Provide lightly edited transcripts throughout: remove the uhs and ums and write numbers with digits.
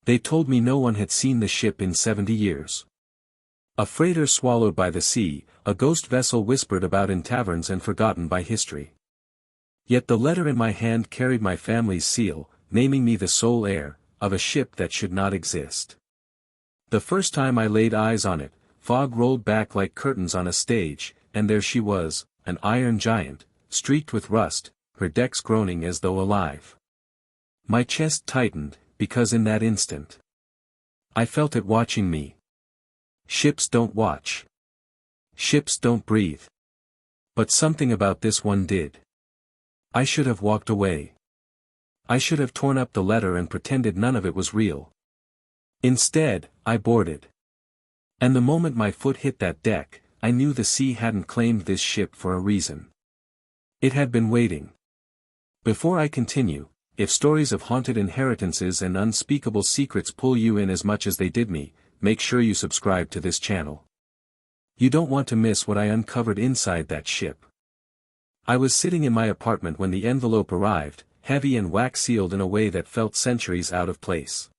They told me no one had seen the ship in 70 years. A freighter swallowed by the sea, a ghost vessel whispered about in taverns and forgotten by history. Yet the letter in my hand carried my family's seal, naming me the sole heir of a ship that should not exist. The first time I laid eyes on it, fog rolled back like curtains on a stage, and there she was, an iron giant, streaked with rust, her decks groaning as though alive. My chest tightened, because in that instant, I felt it watching me. Ships don't watch. Ships don't breathe. But something about this one did. I should have walked away. I should have torn up the letter and pretended none of it was real. Instead, I boarded. And the moment my foot hit that deck, I knew the sea hadn't claimed this ship for a reason. It had been waiting. Before I continue, if stories of haunted inheritances and unspeakable secrets pull you in as much as they did me, make sure you subscribe to this channel. You don't want to miss what I uncovered inside that ship. I was sitting in my apartment when the envelope arrived, heavy and wax-sealed in a way that felt centuries out of place.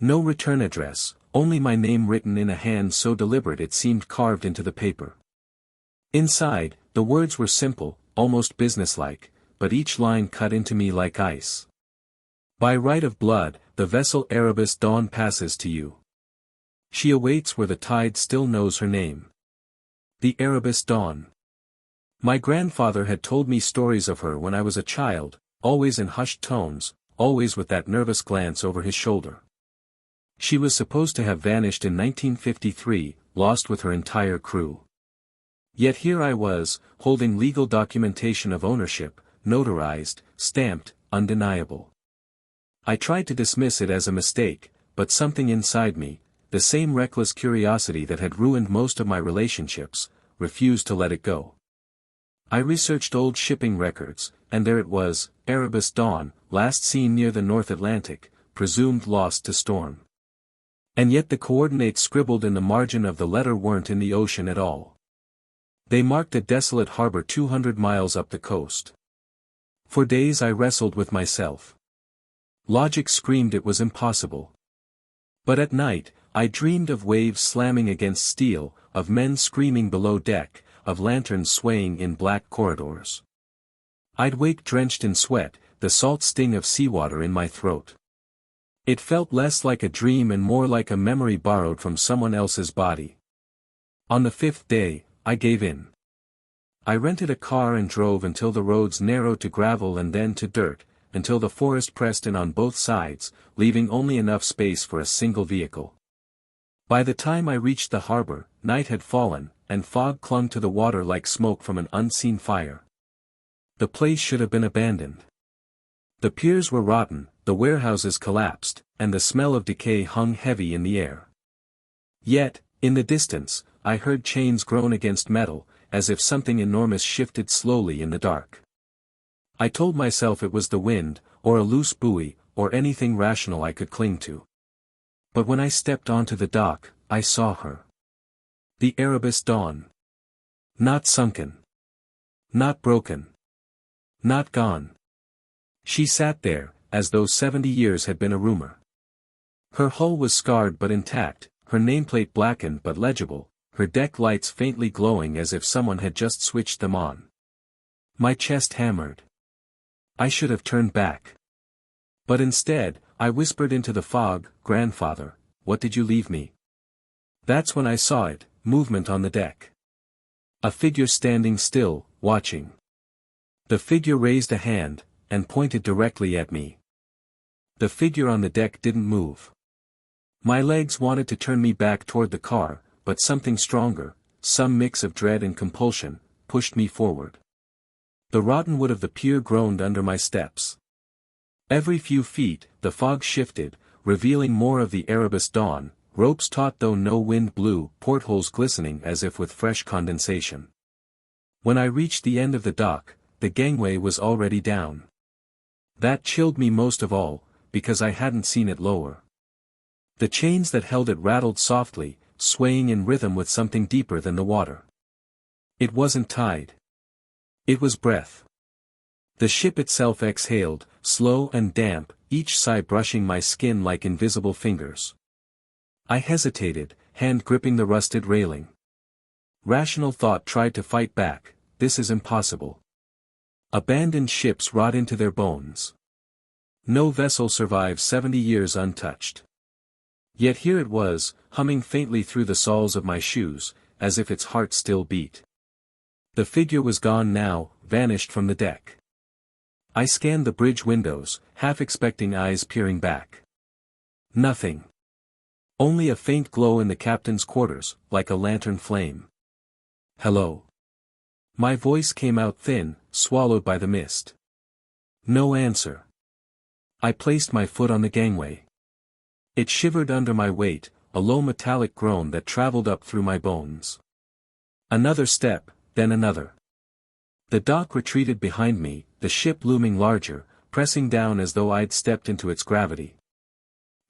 No return address, only my name written in a hand so deliberate it seemed carved into the paper. Inside, the words were simple, almost businesslike, but each line cut into me like ice. By right of blood, the vessel Erebus Dawn passes to you. She awaits where the tide still knows her name. The Erebus Dawn. My grandfather had told me stories of her when I was a child, always in hushed tones, always with that nervous glance over his shoulder. She was supposed to have vanished in 1953, lost with her entire crew. Yet here I was, holding legal documentation of ownership, notarized, stamped, undeniable. I tried to dismiss it as a mistake, but something inside me, the same reckless curiosity that had ruined most of my relationships, refused to let it go. I researched old shipping records, and there it was, Erebus Dawn, last seen near the North Atlantic, presumed lost to storm. And yet the coordinates scribbled in the margin of the letter weren't in the ocean at all. They marked a desolate harbor 200 miles up the coast. For days I wrestled with myself. Logic screamed it was impossible. But at night, I dreamed of waves slamming against steel, of men screaming below deck, of lanterns swaying in black corridors. I'd wake drenched in sweat, the salt sting of seawater in my throat. It felt less like a dream and more like a memory borrowed from someone else's body. On the 5th day, I gave in. I rented a car and drove until the roads narrowed to gravel and then to dirt, until the forest pressed in on both sides, leaving only enough space for a single vehicle. By the time I reached the harbor, night had fallen, and fog clung to the water like smoke from an unseen fire. The place should have been abandoned. The piers were rotten, the warehouses collapsed, and the smell of decay hung heavy in the air. Yet, in the distance, I heard chains groan against metal, as if something enormous shifted slowly in the dark. I told myself it was the wind, or a loose buoy, or anything rational I could cling to. But when I stepped onto the dock, I saw her. The Erebus Dawn. Not sunken. Not broken. Not gone. She sat there, as though 70 years had been a rumor. Her hull was scarred but intact, her nameplate blackened but legible, her deck lights faintly glowing as if someone had just switched them on. My chest hammered. I should have turned back. But instead, I whispered into the fog, "Grandfather, what did you leave me?" That's when I saw it, movement on the deck. A figure standing still, watching. The figure raised a hand, and pointed directly at me. The figure on the deck didn't move. My legs wanted to turn me back toward the car, but something stronger, some mix of dread and compulsion, pushed me forward. The rotten wood of the pier groaned under my steps. Every few feet, the fog shifted, revealing more of the Erebus Dawn, ropes taut though no wind blew, portholes glistening as if with fresh condensation. When I reached the end of the dock, the gangway was already down. That chilled me most of all, because I hadn't seen it lower. The chains that held it rattled softly, swaying in rhythm with something deeper than the water. It wasn't tide. It was breath. The ship itself exhaled, slow and damp, each sigh brushing my skin like invisible fingers. I hesitated, hand gripping the rusted railing. Rational thought tried to fight back, this is impossible. Abandoned ships rot into their bones. No vessel survives 70 years untouched. Yet here it was, humming faintly through the soles of my shoes, as if its heart still beat. The figure was gone now, vanished from the deck. I scanned the bridge windows, half expecting eyes peering back. Nothing. Only a faint glow in the captain's quarters, like a lantern flame. "Hello." My voice came out thin, swallowed by the mist. No answer. I placed my foot on the gangway. It shivered under my weight, a low metallic groan that traveled up through my bones. Another step, then another. The dock retreated behind me, the ship looming larger, pressing down as though I'd stepped into its gravity.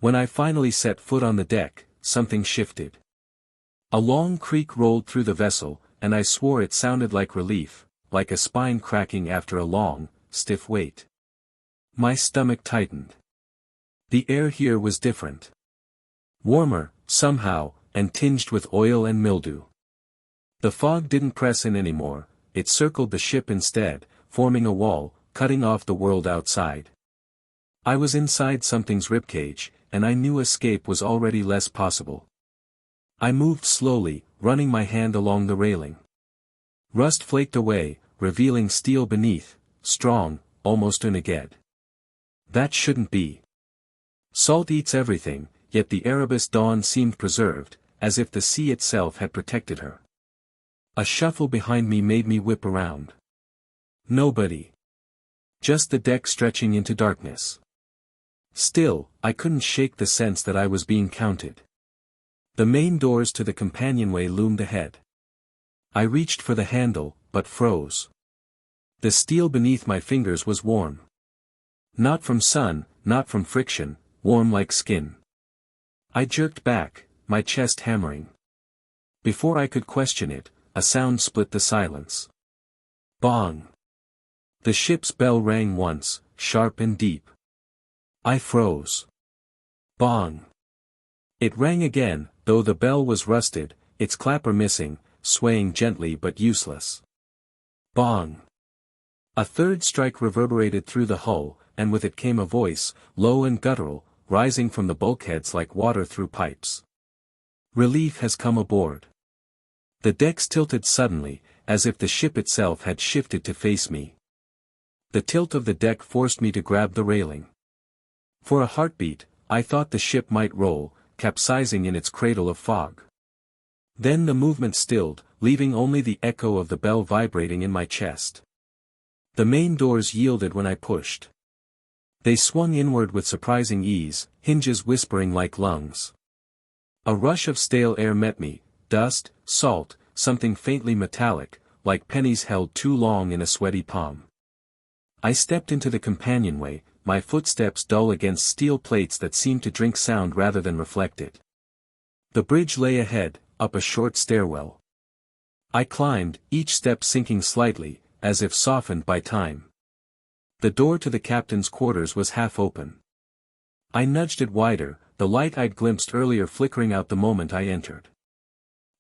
When I finally set foot on the deck, something shifted. A long creak rolled through the vessel, and I swore it sounded like relief, like a spine cracking after a long, stiff wait. My stomach tightened. The air here was different. Warmer, somehow, and tinged with oil and mildew. The fog didn't press in anymore, it circled the ship instead, forming a wall, cutting off the world outside. I was inside something's ribcage, and I knew escape was already less possible. I moved slowly, running my hand along the railing. Rust flaked away, revealing steel beneath, strong, almost unaged. That shouldn't be. Salt eats everything, yet the Erebus Dawn seemed preserved, as if the sea itself had protected her. A shuffle behind me made me whip around. Nobody. Just the deck stretching into darkness. Still, I couldn't shake the sense that I was being counted. The main doors to the companionway loomed ahead. I reached for the handle, but froze. The steel beneath my fingers was warm. Not from sun, not from friction, warm like skin. I jerked back, my chest hammering. Before I could question it, a sound split the silence. Bong. The ship's bell rang once, sharp and deep. I froze. Bong. It rang again, though the bell was rusted, its clapper missing, swaying gently but useless. Bong. A third strike reverberated through the hull, and with it came a voice, low and guttural, rising from the bulkheads like water through pipes. Relief has come aboard. The decks tilted suddenly, as if the ship itself had shifted to face me. The tilt of the deck forced me to grab the railing. For a heartbeat, I thought the ship might roll, capsizing in its cradle of fog. Then the movement stilled, leaving only the echo of the bell vibrating in my chest. The main doors yielded when I pushed. They swung inward with surprising ease, hinges whispering like lungs. A rush of stale air met me, dust, salt, something faintly metallic, like pennies held too long in a sweaty palm. I stepped into the companionway, my footsteps dull against steel plates that seemed to drink sound rather than reflect it. The bridge lay ahead, up a short stairwell. I climbed, each step sinking slightly, as if softened by time. The door to the captain's quarters was half open. I nudged it wider, the light I'd glimpsed earlier flickering out the moment I entered.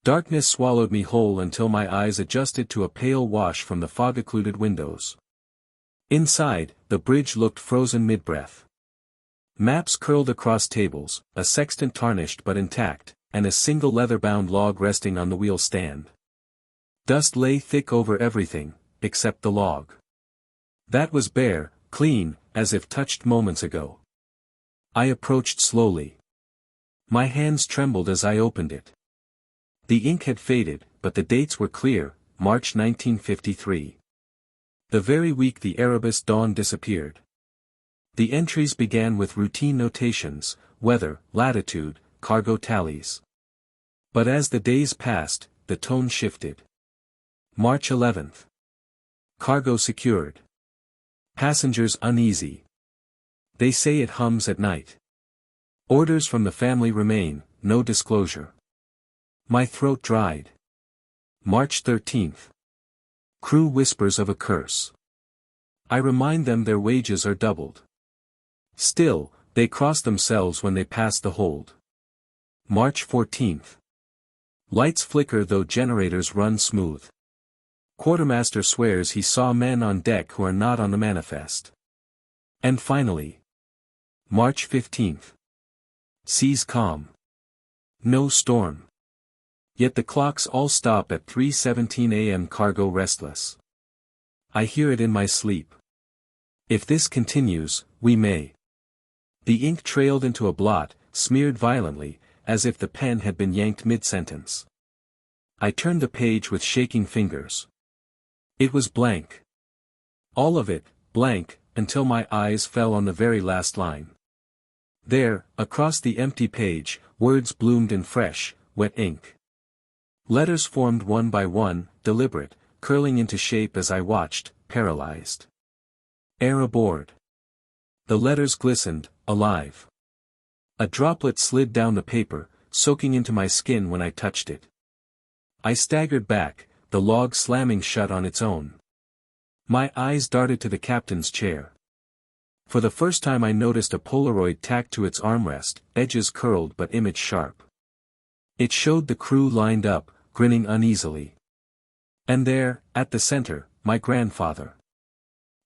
Darkness swallowed me whole until my eyes adjusted to a pale wash from the fog-occluded windows. Inside, the bridge looked frozen mid-breath. Maps curled across tables, a sextant tarnished but intact, and a single leather-bound log resting on the wheel stand. Dust lay thick over everything, except the log. That was bare, clean, as if touched moments ago. I approached slowly. My hands trembled as I opened it. The ink had faded, but the dates were clear, March 1953. The very week the Erebus Dawn disappeared. The entries began with routine notations, weather, latitude, cargo tallies. But as the days passed, the tone shifted. March 11th. Cargo secured. Passengers uneasy. They say it hums at night. Orders from the family remain, no disclosure. My throat dried. March 13th. Crew whispers of a curse. I remind them their wages are doubled. Still, they cross themselves when they pass the hold. March 14th. Lights flicker though generators run smooth. Quartermaster swears he saw men on deck who are not on the manifest. And finally. March 15th. Seas calm. No storm. Yet the clocks all stop at 3:17 a.m. Cargo restless. I hear it in my sleep. If this continues, we may. The ink trailed into a blot, smeared violently, as if the pen had been yanked mid-sentence. I turned the page with shaking fingers. It was blank. All of it, blank, until my eyes fell on the very last line. There, across the empty page, words bloomed in fresh, wet ink. Letters formed one by one, deliberate, curling into shape as I watched, paralyzed. Air aboard. The letters glistened, alive. A droplet slid down the paper, soaking into my skin when I touched it. I staggered back, the log slamming shut on its own. My eyes darted to the captain's chair. For the first time I noticed a Polaroid tacked to its armrest, edges curled but image sharp. It showed the crew lined up, grinning uneasily. And there, at the center, my grandfather.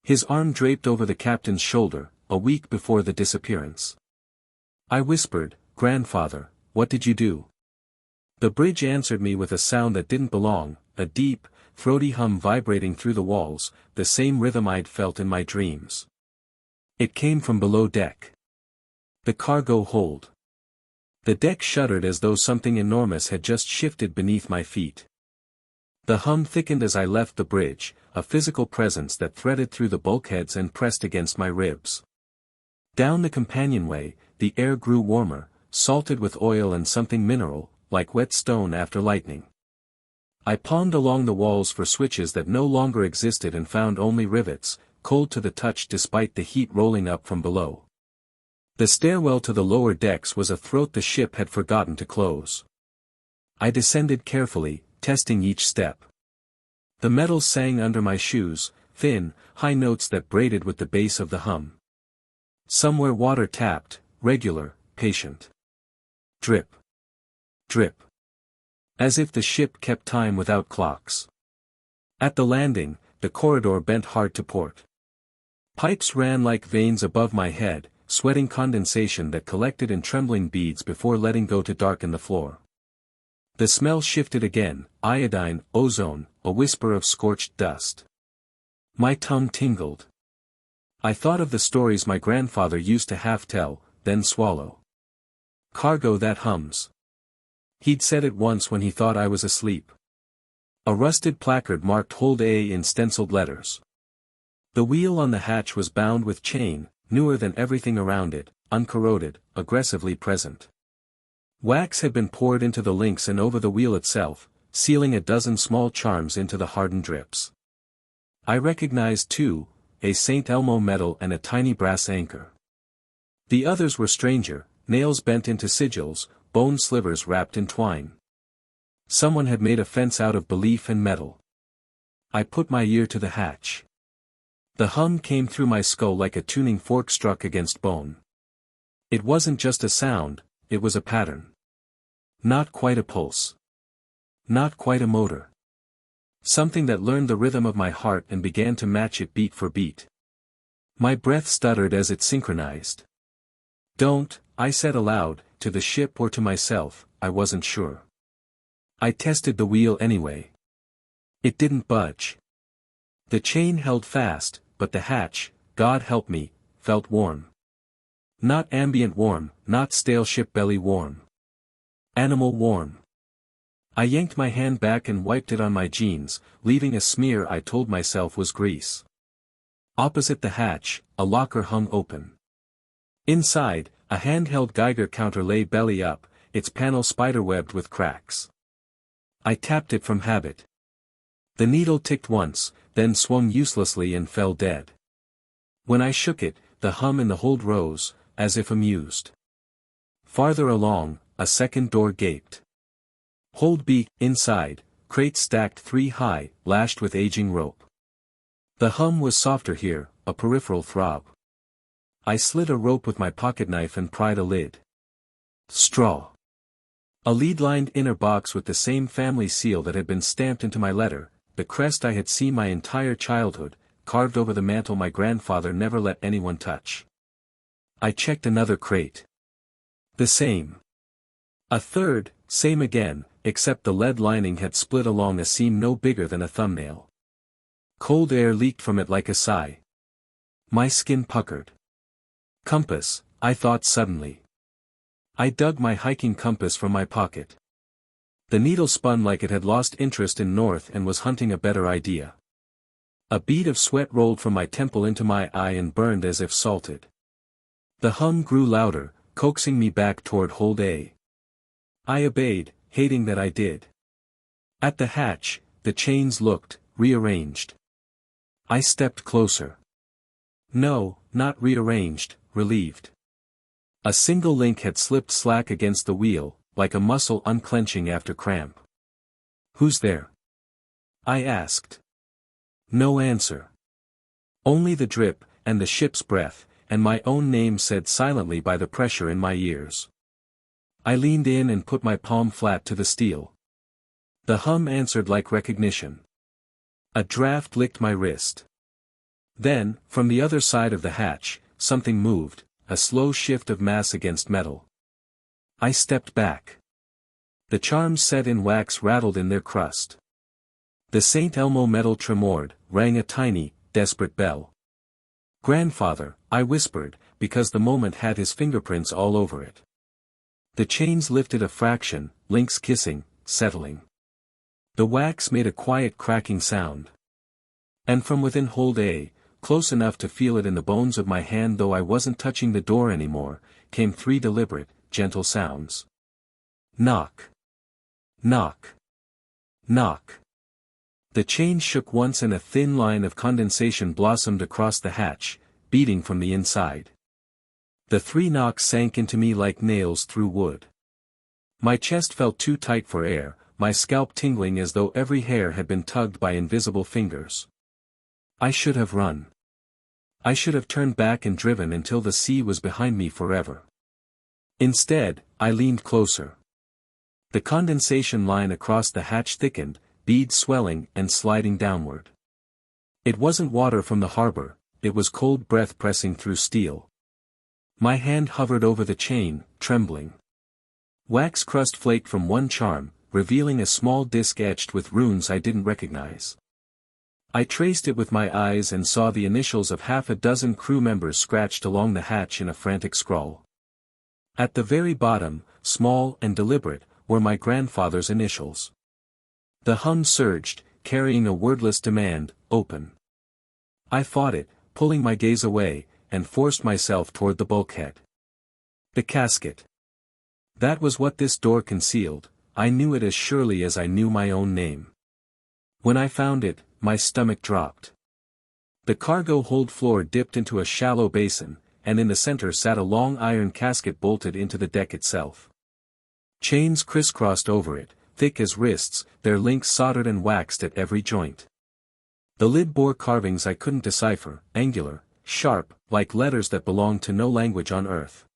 His arm draped over the captain's shoulder, a week before the disappearance. I whispered, "Grandfather, what did you do?" The bridge answered me with a sound that didn't belong, a deep, throaty hum vibrating through the walls, the same rhythm I'd felt in my dreams. It came from below deck. The cargo hold. The deck shuddered as though something enormous had just shifted beneath my feet. The hum thickened as I left the bridge, a physical presence that threaded through the bulkheads and pressed against my ribs. Down the companionway, the air grew warmer, salted with oil and something mineral, like wet stone after lightning. I pawned along the walls for switches that no longer existed and found only rivets, cold to the touch despite the heat rolling up from below. The stairwell to the lower decks was a throat the ship had forgotten to close. I descended carefully, testing each step. The metal sang under my shoes, thin, high notes that braided with the bass of the hum. Somewhere water tapped, regular, patient. Drip. Drip. As if the ship kept time without clocks. At the landing, the corridor bent hard to port. Pipes ran like veins above my head, sweating condensation that collected in trembling beads before letting go to darken the floor. The smell shifted again, iodine, ozone, a whisper of scorched dust. My tongue tingled. I thought of the stories my grandfather used to half tell, then swallow. Cargo that hums. He'd said it once when he thought I was asleep. A rusted placard marked Hold A in stenciled letters. The wheel on the hatch was bound with chain, newer than everything around it, uncorroded, aggressively present. Wax had been poured into the links and over the wheel itself, sealing a dozen small charms into the hardened drips. I recognized too, a St. Elmo medal and a tiny brass anchor. The others were stranger, nails bent into sigils, bone slivers wrapped in twine. Someone had made a fence out of belief and metal. I put my ear to the hatch. The hum came through my skull like a tuning fork struck against bone. It wasn't just a sound, it was a pattern. Not quite a pulse. Not quite a motor. Something that learned the rhythm of my heart and began to match it beat for beat. My breath stuttered as it synchronized. "Don't," I said aloud, to the ship or to myself, I wasn't sure. I tested the wheel anyway. It didn't budge. The chain held fast, but the hatch, God help me, felt warm. Not ambient warm, not stale ship belly warm. Animal warm. I yanked my hand back and wiped it on my jeans, leaving a smear I told myself was grease. Opposite the hatch, a locker hung open. Inside, a handheld Geiger counter lay belly up, its panel spiderwebbed with cracks. I tapped it from habit. The needle ticked once, then swung uselessly and fell dead. When I shook it, the hum in the hold rose, as if amused. Farther along, a second door gaped. Hold B, inside, crates stacked 3 high, lashed with aging rope. The hum was softer here, a peripheral throb. I slit a rope with my pocketknife and pried a lid. Straw. A lead-lined inner box with the same family seal that had been stamped into my letter, the crest I had seen my entire childhood, carved over the mantle my grandfather never let anyone touch. I checked another crate. The same. A third, same again, except the lead lining had split along a seam no bigger than a thumbnail. Cold air leaked from it like a sigh. My skin puckered. Compass, I thought suddenly. I dug my hiking compass from my pocket. The needle spun like it had lost interest in north and was hunting a better idea. A bead of sweat rolled from my temple into my eye and burned as if salted. The hum grew louder, coaxing me back toward Hold A. I obeyed, hating that I did. At the hatch, the chains looked rearranged. I stepped closer. No, not rearranged, relieved. A single link had slipped slack against the wheel, like a muscle unclenching after cramp. "Who's there?" I asked. No answer. Only the drip, and the ship's breath, and my own name said silently by the pressure in my ears. I leaned in and put my palm flat to the steel. The hum answered like recognition. A draft licked my wrist. Then, from the other side of the hatch, something moved, a slow shift of mass against metal. I stepped back. The charms set in wax rattled in their crust. The St. Elmo metal tremored, rang a tiny, desperate bell. "Grandfather," I whispered, because the moment had his fingerprints all over it. The chains lifted a fraction, links kissing, settling. The wax made a quiet cracking sound. And from within Hold A, close enough to feel it in the bones of my hand though I wasn't touching the door anymore, came 3 deliberate, gentle sounds. Knock. Knock. Knock. The chain shook once and a thin line of condensation blossomed across the hatch, beating from the inside. The 3 knocks sank into me like nails through wood. My chest felt too tight for air, my scalp tingling as though every hair had been tugged by invisible fingers. I should have run. I should have turned back and driven until the sea was behind me forever. Instead, I leaned closer. The condensation line across the hatch thickened, beads swelling and sliding downward. It wasn't water from the harbor, it was cold breath pressing through steel. My hand hovered over the chain, trembling. Wax crust flaked from one charm, revealing a small disc etched with runes I didn't recognize. I traced it with my eyes and saw the initials of 6 crew members scratched along the hatch in a frantic scrawl. At the very bottom, small and deliberate, were my grandfather's initials. The hum surged, carrying a wordless demand, "Open." I fought it, pulling my gaze away, and forced myself toward the bulkhead. The casket. That was what this door concealed, I knew it as surely as I knew my own name. When I found it, my stomach dropped. The cargo hold floor dipped into a shallow basin, and in the center sat a long iron casket bolted into the deck itself. Chains crisscrossed over it, thick as wrists, their links soldered and waxed at every joint. The lid bore carvings I couldn't decipher, angular, sharp, like letters that belonged to no language on earth.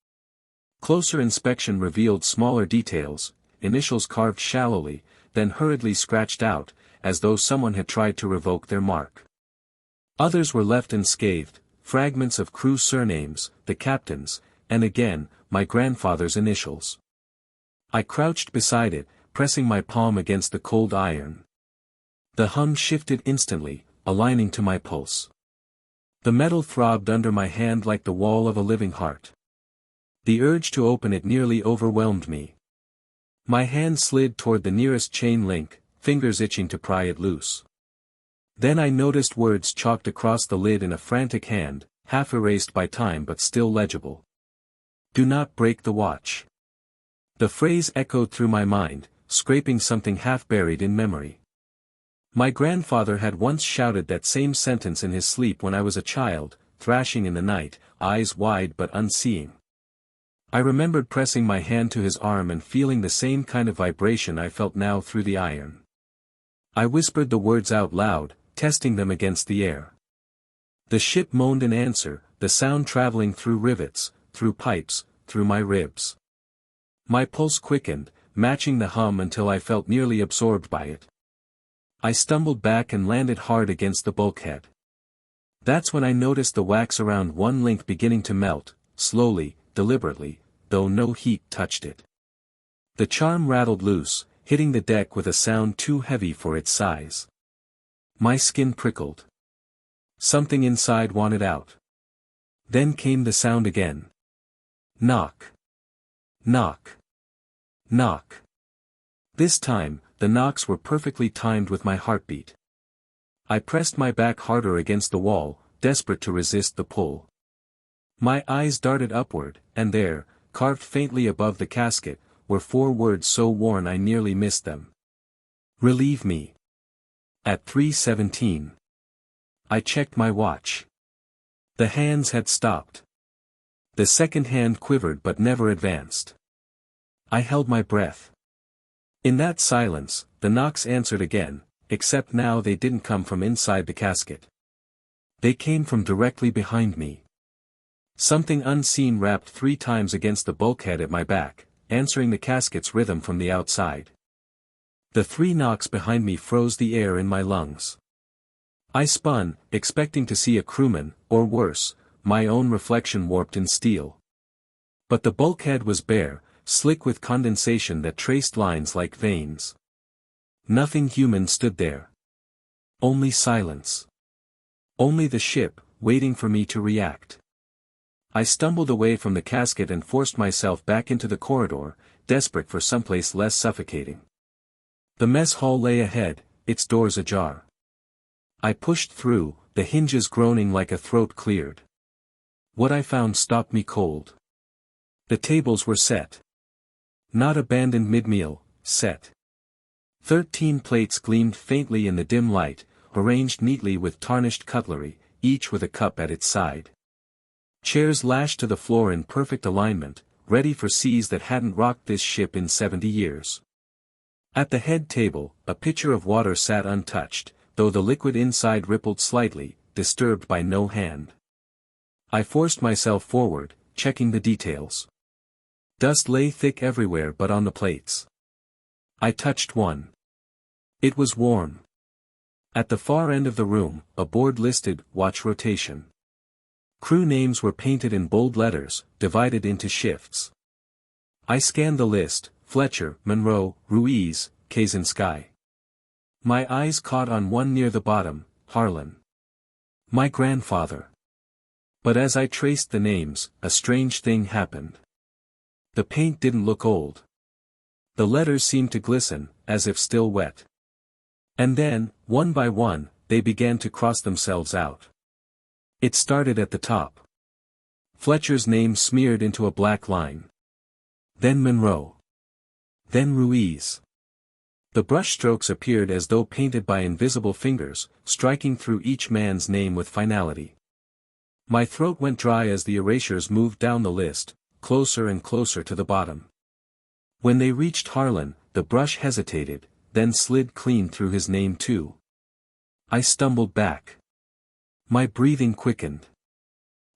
Closer inspection revealed smaller details, initials carved shallowly, then hurriedly scratched out, as though someone had tried to revoke their mark. Others were left unscathed, fragments of crew surnames, the captain's, and again, my grandfather's initials. I crouched beside it, pressing my palm against the cold iron. The hum shifted instantly, aligning to my pulse. The metal throbbed under my hand like the wall of a living heart. The urge to open it nearly overwhelmed me. My hand slid toward the nearest chain link, fingers itching to pry it loose. Then I noticed words chalked across the lid in a frantic hand, half erased by time but still legible. "Do not break the watch." The phrase echoed through my mind, scraping something half buried in memory. My grandfather had once shouted that same sentence in his sleep when I was a child, thrashing in the night, eyes wide but unseeing. I remembered pressing my hand to his arm and feeling the same kind of vibration I felt now through the iron. I whispered the words out loud, testing them against the air. The ship moaned in answer, the sound traveling through rivets, through pipes, through my ribs. My pulse quickened, matching the hum until I felt nearly absorbed by it. I stumbled back and landed hard against the bulkhead. That's when I noticed the wax around one link beginning to melt, slowly, deliberately, though no heat touched it. The charm rattled loose, hitting the deck with a sound too heavy for its size. My skin prickled. Something inside wanted out. Then came the sound again. Knock. Knock. Knock. This time, the knocks were perfectly timed with my heartbeat. I pressed my back harder against the wall, desperate to resist the pull. My eyes darted upward, and there, carved faintly above the casket, were 4 words so worn I nearly missed them. Relieve me. At 3:17. I checked my watch. The hands had stopped. The second hand quivered but never advanced. I held my breath. In that silence, the knocks answered again, except now they didn't come from inside the casket. They came from directly behind me. Something unseen rapped 3 times against the bulkhead at my back, answering the casket's rhythm from the outside. The 3 knocks behind me froze the air in my lungs. I spun, expecting to see a crewman, or worse, my own reflection warped in steel. But the bulkhead was bare, slick with condensation that traced lines like veins. Nothing human stood there. Only silence. Only the ship, waiting for me to react. I stumbled away from the casket and forced myself back into the corridor, desperate for someplace less suffocating. The mess hall lay ahead, its doors ajar. I pushed through, the hinges groaning like a throat cleared. What I found stopped me cold. The tables were set. Not abandoned mid-meal, set. 13 plates gleamed faintly in the dim light, arranged neatly with tarnished cutlery, each with a cup at its side. Chairs lashed to the floor in perfect alignment, ready for seas that hadn't rocked this ship in 70 years. At the head table, a pitcher of water sat untouched, though the liquid inside rippled slightly, disturbed by no hand. I forced myself forward, checking the details. Dust lay thick everywhere but on the plates. I touched one. It was warm. At the far end of the room, a board listed, watch rotation. Crew names were painted in bold letters, divided into shifts. I scanned the list: Fletcher, Monroe, Ruiz, Kazansky. My eyes caught on one near the bottom, Harlan. My grandfather. But as I traced the names, a strange thing happened. The paint didn't look old. The letters seemed to glisten, as if still wet. And then, one by one, they began to cross themselves out. It started at the top. Fletcher's name smeared into a black line. Then Monroe. Then Ruiz. The brushstrokes appeared as though painted by invisible fingers, striking through each man's name with finality. My throat went dry as the erasures moved down the list, closer and closer to the bottom. When they reached Harlan, the brush hesitated, then slid clean through his name too. I stumbled back. My breathing quickened.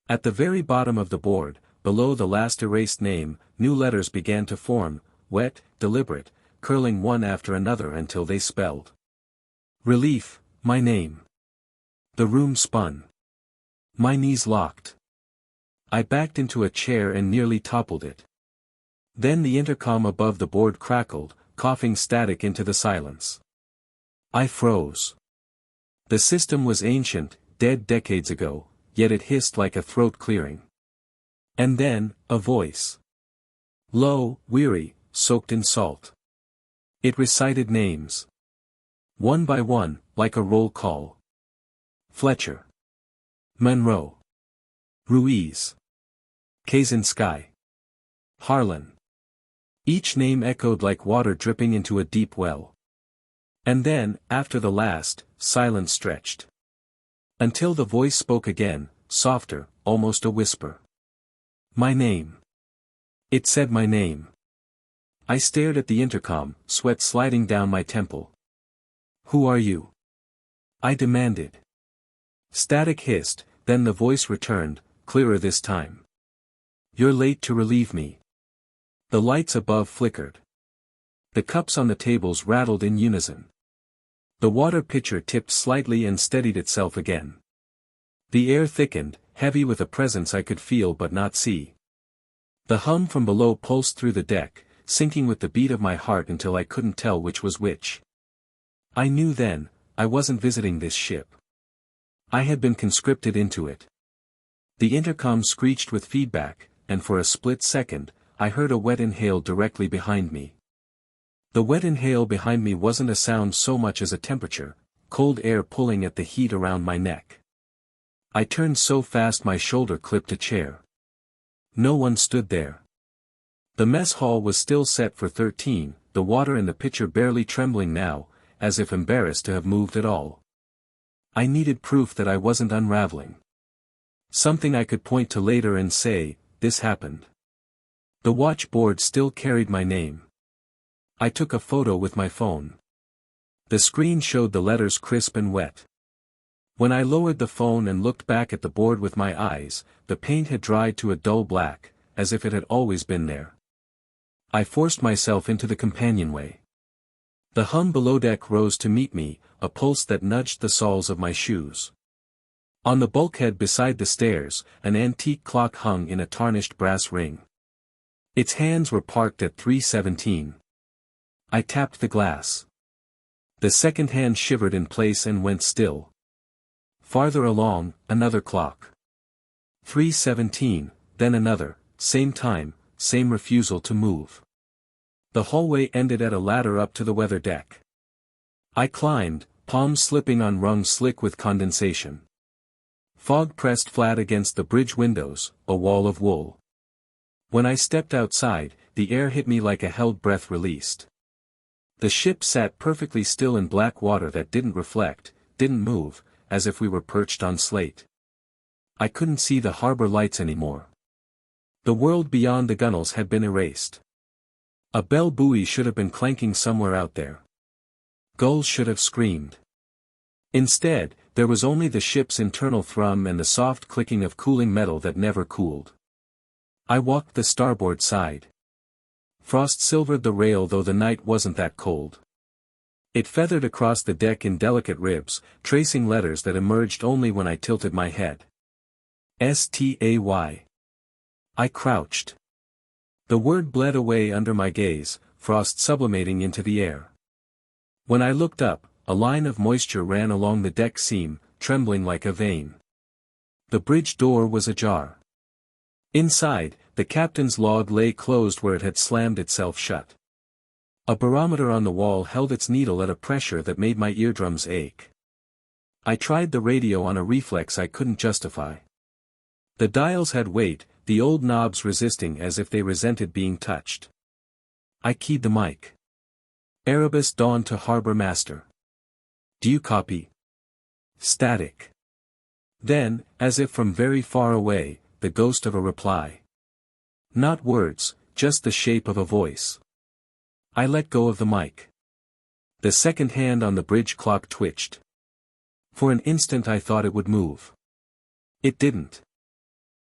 At the very bottom of the board, below the last erased name, new letters began to form, wet, deliberate, curling one after another until they spelled relief, my name. The room spun. My knees locked. I backed into a chair and nearly toppled it. Then the intercom above the board crackled, coughing static into the silence. I froze. The system was ancient, dead decades ago, yet it hissed like a throat clearing. And then, a voice. Low, weary, soaked in salt. It recited names. One by one, like a roll call. Fletcher. Monroe. Ruiz. Kazansky. Harlan. Each name echoed like water dripping into a deep well. And then, after the last, silence stretched. Until the voice spoke again, softer, almost a whisper. My name. It said my name. I stared at the intercom, sweat sliding down my temple. Who are you? I demanded. Static hissed, then the voice returned, clearer this time. "You're late to relieve me." The lights above flickered. The cups on the tables rattled in unison. The water pitcher tipped slightly and steadied itself again. The air thickened, heavy with a presence I could feel but not see. The hum from below pulsed through the deck, syncing with the beat of my heart until I couldn't tell which was which. I knew then, I wasn't visiting this ship. I had been conscripted into it. The intercom screeched with feedback, and for a split second, I heard a wet inhale directly behind me. The wet inhale behind me wasn't a sound so much as a temperature, cold air pulling at the heat around my neck. I turned so fast my shoulder clipped a chair. No one stood there. The mess hall was still set for 13, the water in the pitcher barely trembling now, as if embarrassed to have moved at all. I needed proof that I wasn't unraveling. Something I could point to later and say, "This happened." The watchboard still carried my name. I took a photo with my phone. The screen showed the letters crisp and wet. When I lowered the phone and looked back at the board with my eyes, the paint had dried to a dull black, as if it had always been there. I forced myself into the companionway. The hum below deck rose to meet me, a pulse that nudged the soles of my shoes. On the bulkhead beside the stairs, an antique clock hung in a tarnished brass ring. Its hands were parked at 3:17. I tapped the glass. The second hand shivered in place and went still. Farther along, another clock. 3:17, then another, same time, same refusal to move. The hallway ended at a ladder up to the weather deck. I climbed, palms slipping on rungs slick with condensation. Fog pressed flat against the bridge windows, a wall of wool. When I stepped outside, the air hit me like a held breath released. The ship sat perfectly still in black water that didn't reflect, didn't move, as if we were perched on slate. I couldn't see the harbor lights anymore. The world beyond the gunnels had been erased. A bell buoy should have been clanking somewhere out there. Gulls should have screamed. Instead, there was only the ship's internal thrum and the soft clicking of cooling metal that never cooled. I walked the starboard side. Frost silvered the rail though the night wasn't that cold. It feathered across the deck in delicate ribs, tracing letters that emerged only when I tilted my head. "Stay." I crouched. The word bled away under my gaze, frost sublimating into the air. When I looked up, a line of moisture ran along the deck seam, trembling like a vein. The bridge door was ajar. Inside, the captain's log lay closed where it had slammed itself shut. A barometer on the wall held its needle at a pressure that made my eardrums ache. I tried the radio on a reflex I couldn't justify. The dials had weight, the old knobs resisting as if they resented being touched. I keyed the mic. Erebus Dawn to Harbor Master. "Do you copy?" Static. Then, as if from very far away, the ghost of a reply. Not words, just the shape of a voice. I let go of the mic. The second hand on the bridge clock twitched. For an instant I thought it would move. It didn't.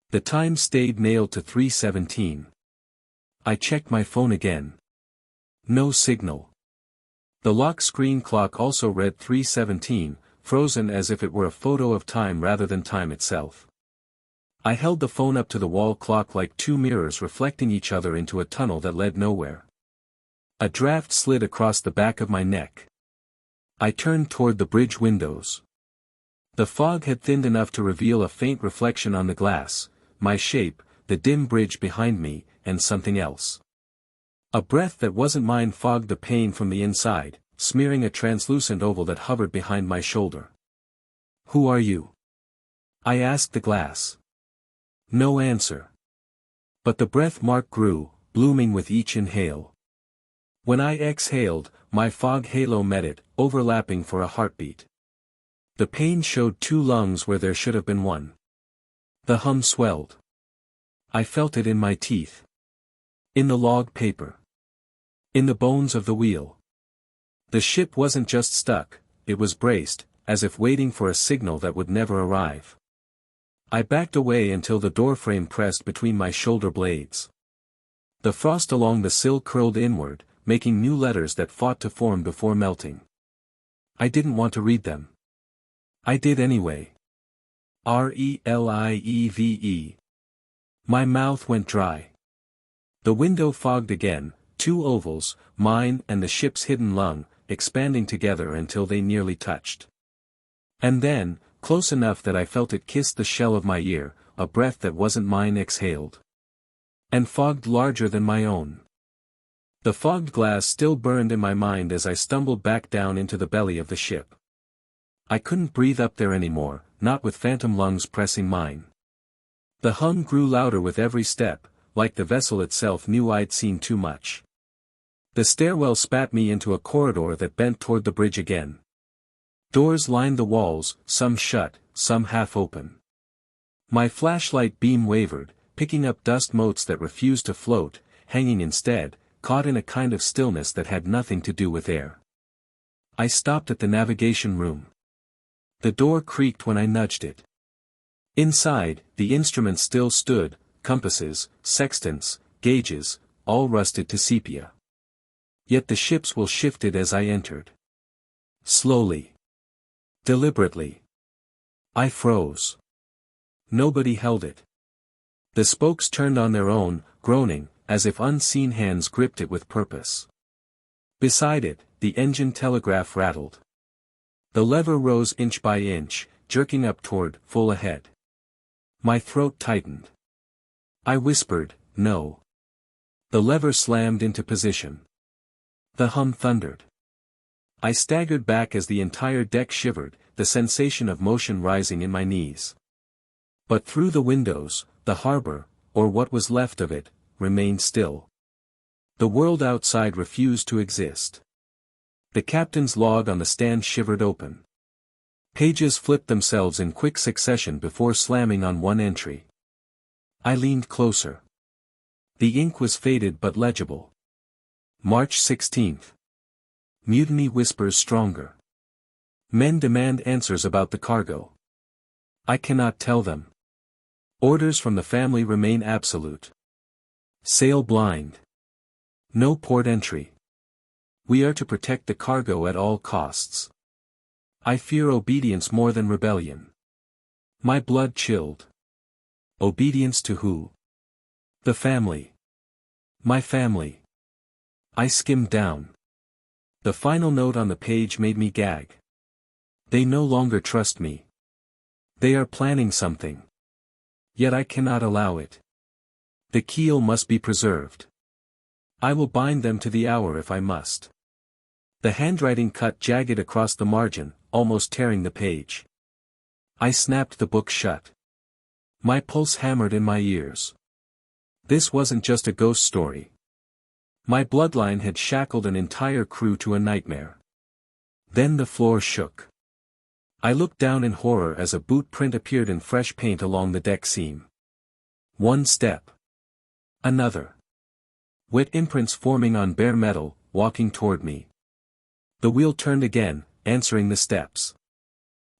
The time stayed nailed to 3:17. I checked my phone again. No signal. The lock screen clock also read 3:17, frozen as if it were a photo of time rather than time itself. I held the phone up to the wall clock like two mirrors reflecting each other into a tunnel that led nowhere. A draft slid across the back of my neck. I turned toward the bridge windows. The fog had thinned enough to reveal a faint reflection on the glass, my shape, the dim bridge behind me, and something else. A breath that wasn't mine fogged the pain from the inside, smearing a translucent oval that hovered behind my shoulder. "Who are you?" I asked the glass. No answer. But the breath mark grew, blooming with each inhale. When I exhaled, my fog halo met it, overlapping for a heartbeat. The pain showed two lungs where there should have been one. The hum swelled. I felt it in my teeth. In the log paper. In the bones of the wheel. The ship wasn't just stuck, it was braced, as if waiting for a signal that would never arrive. I backed away until the doorframe pressed between my shoulder blades. The frost along the sill curled inward, making new letters that fought to form before melting. I didn't want to read them. I did anyway. RELIEVE. My mouth went dry. The window fogged again, two ovals, mine and the ship's hidden lung, expanding together until they nearly touched. And then, close enough that I felt it kiss the shell of my ear, a breath that wasn't mine exhaled. And fogged larger than my own. The fogged glass still burned in my mind as I stumbled back down into the belly of the ship. I couldn't breathe up there anymore, not with phantom lungs pressing mine. The hum grew louder with every step, like the vessel itself knew I'd seen too much. The stairwell spat me into a corridor that bent toward the bridge again. Doors lined the walls, some shut, some half open. My flashlight beam wavered, picking up dust motes that refused to float, hanging instead, caught in a kind of stillness that had nothing to do with air. I stopped at the navigation room. The door creaked when I nudged it. Inside, the instruments still stood, compasses, sextants, gauges, all rusted to sepia. Yet the ship's wheel shifted as I entered. Slowly. Deliberately. I froze. Nobody held it. The spokes turned on their own, groaning, as if unseen hands gripped it with purpose. Beside it, the engine telegraph rattled. The lever rose inch by inch, jerking up toward, full ahead. My throat tightened. I whispered, "No." The lever slammed into position. The hum thundered. I staggered back as the entire deck shivered, the sensation of motion rising in my knees. But through the windows, the harbor, or what was left of it, remained still. The world outside refused to exist. The captain's log on the stand shivered open. Pages flipped themselves in quick succession before slamming on one entry. I leaned closer. The ink was faded but legible. March 16th. Mutiny whispers stronger. Men demand answers about the cargo. I cannot tell them. Orders from the family remain absolute. Sail blind. No port entry. We are to protect the cargo at all costs. I fear obedience more than rebellion. My blood chilled. Obedience to who? The family. My family. I skimmed down. The final note on the page made me gag. They no longer trust me. They are planning something. Yet I cannot allow it. The keel must be preserved. I will bind them to the hour if I must. The handwriting cut jagged across the margin, almost tearing the page. I snapped the book shut. My pulse hammered in my ears. This wasn't just a ghost story. My bloodline had shackled an entire crew to a nightmare. Then the floor shook. I looked down in horror as a boot print appeared in fresh paint along the deck seam. One step. Another. Wet imprints forming on bare metal, walking toward me. The wheel turned again, answering the steps.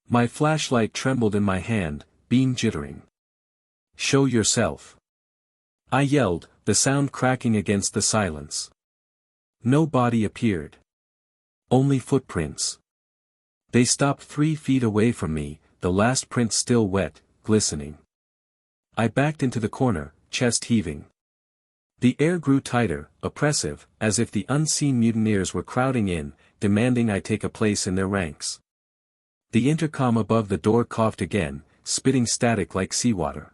My flashlight trembled in my hand, beam jittering. "Show yourself." I yelled, the sound cracking against the silence. No body appeared. Only footprints. They stopped 3 feet away from me, the last print still wet, glistening. I backed into the corner, chest heaving. The air grew tighter, oppressive, as if the unseen mutineers were crowding in, demanding I take a place in their ranks. The intercom above the door coughed again, spitting static like seawater.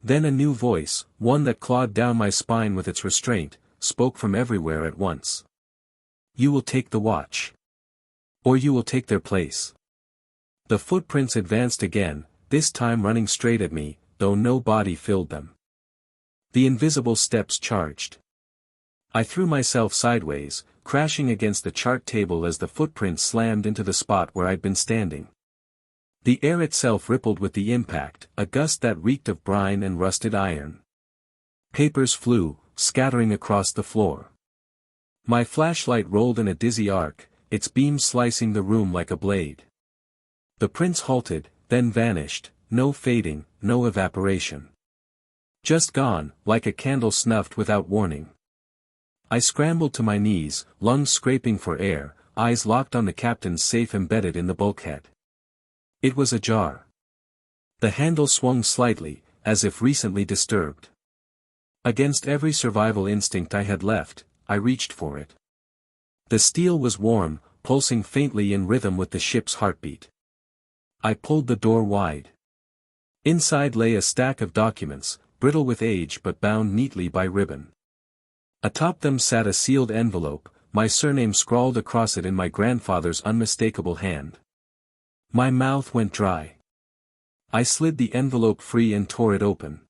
Then a new voice, one that clawed down my spine with its restraint, spoke from everywhere at once. "You will take the watch. Or you will take their place." The footprints advanced again, this time running straight at me, though no body filled them. The invisible steps charged. I threw myself sideways, crashing against the chart table as the footprints slammed into the spot where I'd been standing. The air itself rippled with the impact, a gust that reeked of brine and rusted iron. Papers flew, scattering across the floor. My flashlight rolled in a dizzy arc, its beam slicing the room like a blade. The prints halted, then vanished, no fading, no evaporation. Just gone, like a candle snuffed without warning. I scrambled to my knees, lungs scraping for air, eyes locked on the captain's safe embedded in the bulkhead. It was ajar. The handle swung slightly, as if recently disturbed. Against every survival instinct I had left, I reached for it. The steel was warm, pulsing faintly in rhythm with the ship's heartbeat. I pulled the door wide. Inside lay a stack of documents, brittle with age but bound neatly by ribbon. Atop them sat a sealed envelope, my surname scrawled across it in my grandfather's unmistakable hand. My mouth went dry. I slid the envelope free and tore it open.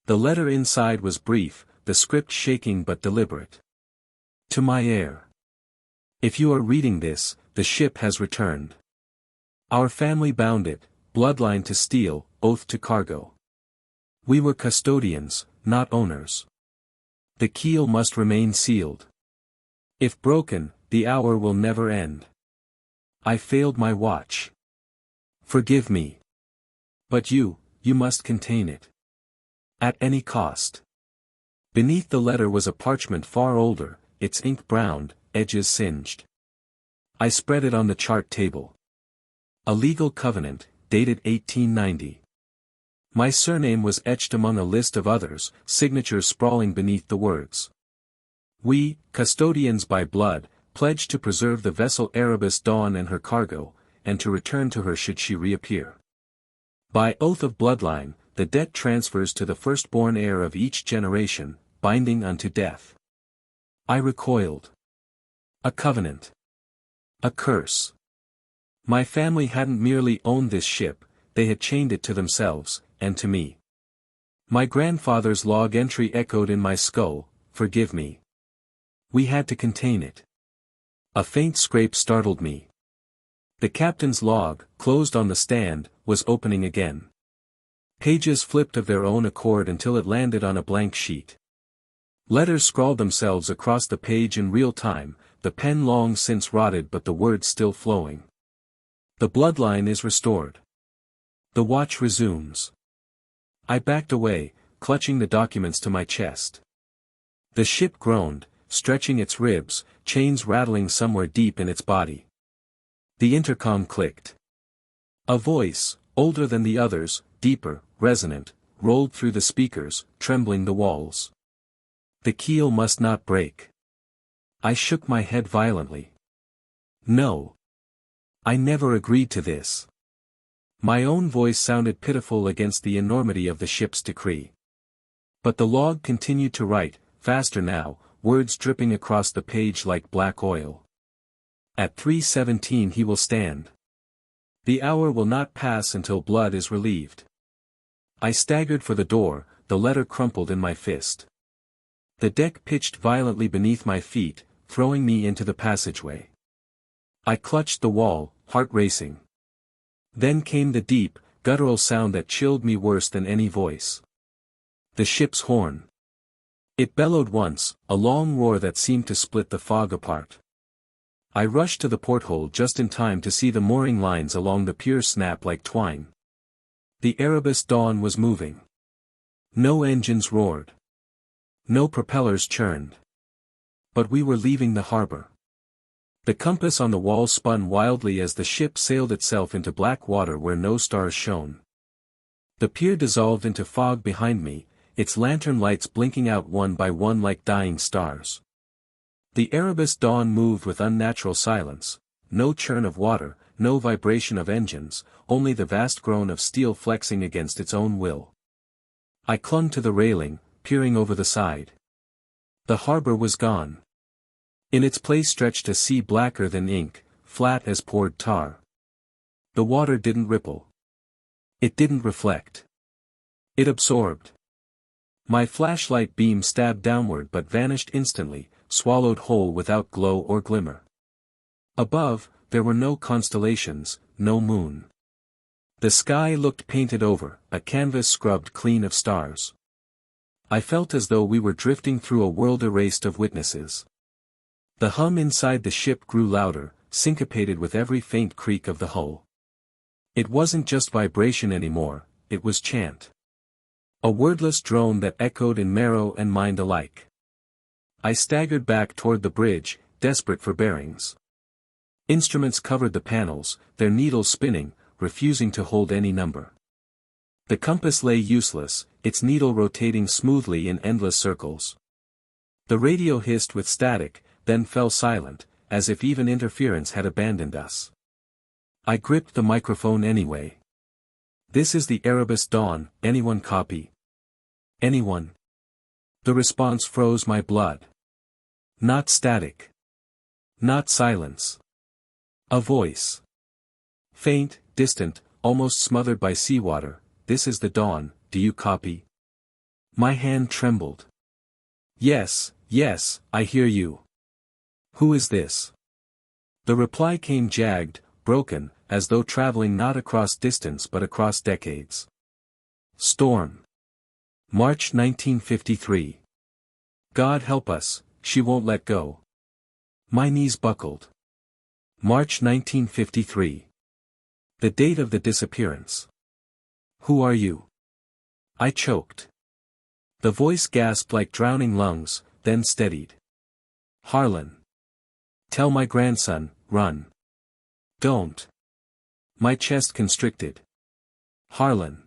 The letter inside was brief, the script shaking but deliberate. To my heir. If you are reading this, the ship has returned. Our family bound it, bloodline to steel, oath to cargo. We were custodians, not owners. The keel must remain sealed. If broken, the hour will never end. I failed my watch. Forgive me. But you must contain it. At any cost. Beneath the letter was a parchment far older, its ink browned, edges singed. I spread it on the chart table. A legal covenant, dated 1890. My surname was etched among a list of others, signatures sprawling beneath the words. We, custodians by blood, pledge to preserve the vessel Erebus Dawn and her cargo, and to return to her should she reappear. By oath of bloodline, the debt transfers to the firstborn heir of each generation, binding unto death. I recoiled. A covenant. A curse. My family hadn't merely owned this ship, they had chained it to themselves, and to me. My grandfather's log entry echoed in my skull, forgive me. We had to contain it. A faint scrape startled me. The captain's log, closed on the stand, was opening again. Pages flipped of their own accord until it landed on a blank sheet. Letters scrawled themselves across the page in real time, the pen long since rotted but the words still flowing. The bloodline is restored. The watch resumes. I backed away, clutching the documents to my chest. The ship groaned, stretching its ribs, chains rattling somewhere deep in its body. The intercom clicked. A voice, older than the others, deeper, resonant, rolled through the speakers, trembling the walls. The keel must not break. I shook my head violently. No. I never agreed to this. My own voice sounded pitiful against the enormity of the ship's decree. But the log continued to write, faster now, words dripping across the page like black oil. At 3:17 he will stand. The hour will not pass until blood is relieved. I staggered for the door, the letter crumpled in my fist. The deck pitched violently beneath my feet, throwing me into the passageway. I clutched the wall, heart racing. Then came the deep, guttural sound that chilled me worse than any voice. The ship's horn. It bellowed once, a long roar that seemed to split the fog apart. I rushed to the porthole just in time to see the mooring lines along the pier snap like twine. The Erebus Dawn was moving. No engines roared. No propellers churned. But we were leaving the harbor. The compass on the wall spun wildly as the ship sailed itself into black water where no stars shone. The pier dissolved into fog behind me, its lantern lights blinking out one by one like dying stars. The Erebus Dawn moved with unnatural silence, no churn of water, no vibration of engines, only the vast groan of steel flexing against its own will. I clung to the railing, peering over the side. The harbor was gone. In its place stretched a sea blacker than ink, flat as poured tar. The water didn't ripple. It didn't reflect. It absorbed. My flashlight beam stabbed downward but vanished instantly, swallowed whole without glow or glimmer. Above, there were no constellations, no moon. The sky looked painted over, a canvas scrubbed clean of stars. I felt as though we were drifting through a world erased of witnesses. The hum inside the ship grew louder, syncopated with every faint creak of the hull. It wasn't just vibration anymore, it was chant. A wordless drone that echoed in marrow and mind alike. I staggered back toward the bridge, desperate for bearings. Instruments covered the panels, their needles spinning, refusing to hold any number. The compass lay useless, its needle rotating smoothly in endless circles. The radio hissed with static, then fell silent, as if even interference had abandoned us. I gripped the microphone anyway. "This is the Erebus Dawn, anyone copy? Anyone?" The response froze my blood. Not static. Not silence. A voice. Faint, distant, almost smothered by seawater. "This is the Dawn, do you copy?" My hand trembled. "Yes, yes, I hear you." "Who is this?" The reply came jagged, broken, as though traveling not across distance but across decades. "Storm. March 1953. God help us, she won't let go." My knees buckled. March 1953. The date of the disappearance. "Who are you?" I choked. The voice gasped like drowning lungs, then steadied. "Harlan. Tell my grandson, run. Don't." My chest constricted. "Harlan.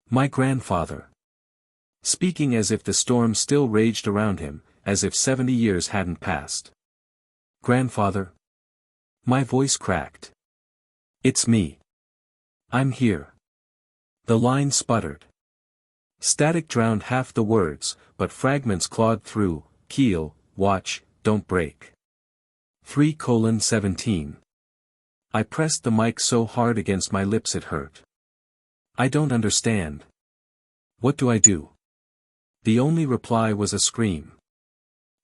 My grandfather." Speaking as if the storm still raged around him, as if 70 years hadn't passed. "Grandfather?" My voice cracked. "It's me. I'm here." The line sputtered. Static drowned half the words, but fragments clawed through. "Keel, watch, don't break." 3:17. I pressed the mic so hard against my lips it hurt. "I don't understand. What do I do?" The only reply was a scream.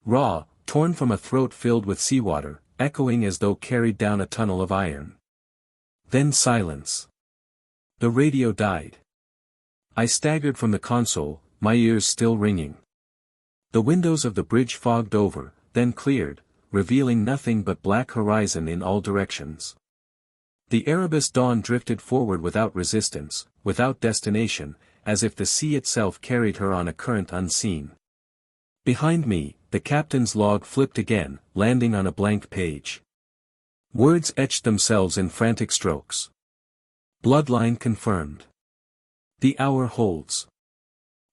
Raw, torn from a throat filled with seawater, echoing as though carried down a tunnel of iron. Then silence. The radio died. I staggered from the console, my ears still ringing. The windows of the bridge fogged over, then cleared, revealing nothing but black horizon in all directions. The Erebus Dawn drifted forward without resistance, without destination, as if the sea itself carried her on a current unseen. Behind me, the captain's log flipped again, landing on a blank page. Words etched themselves in frantic strokes. Bloodline confirmed. The hour holds.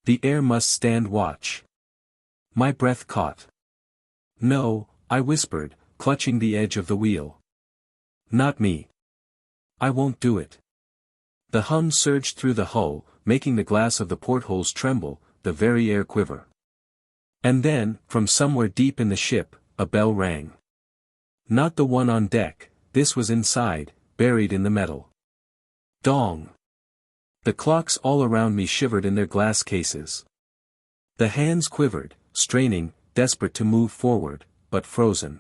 The air must stand watch. My breath caught. "No," I whispered, clutching the edge of the wheel. "Not me. I won't do it." The hum surged through the hull, making the glass of the portholes tremble, the very air quiver. And then, from somewhere deep in the ship, a bell rang. Not the one on deck, this was inside, buried in the metal. Dong! The clocks all around me shivered in their glass cases. The hands quivered, straining, desperate to move forward, but frozen.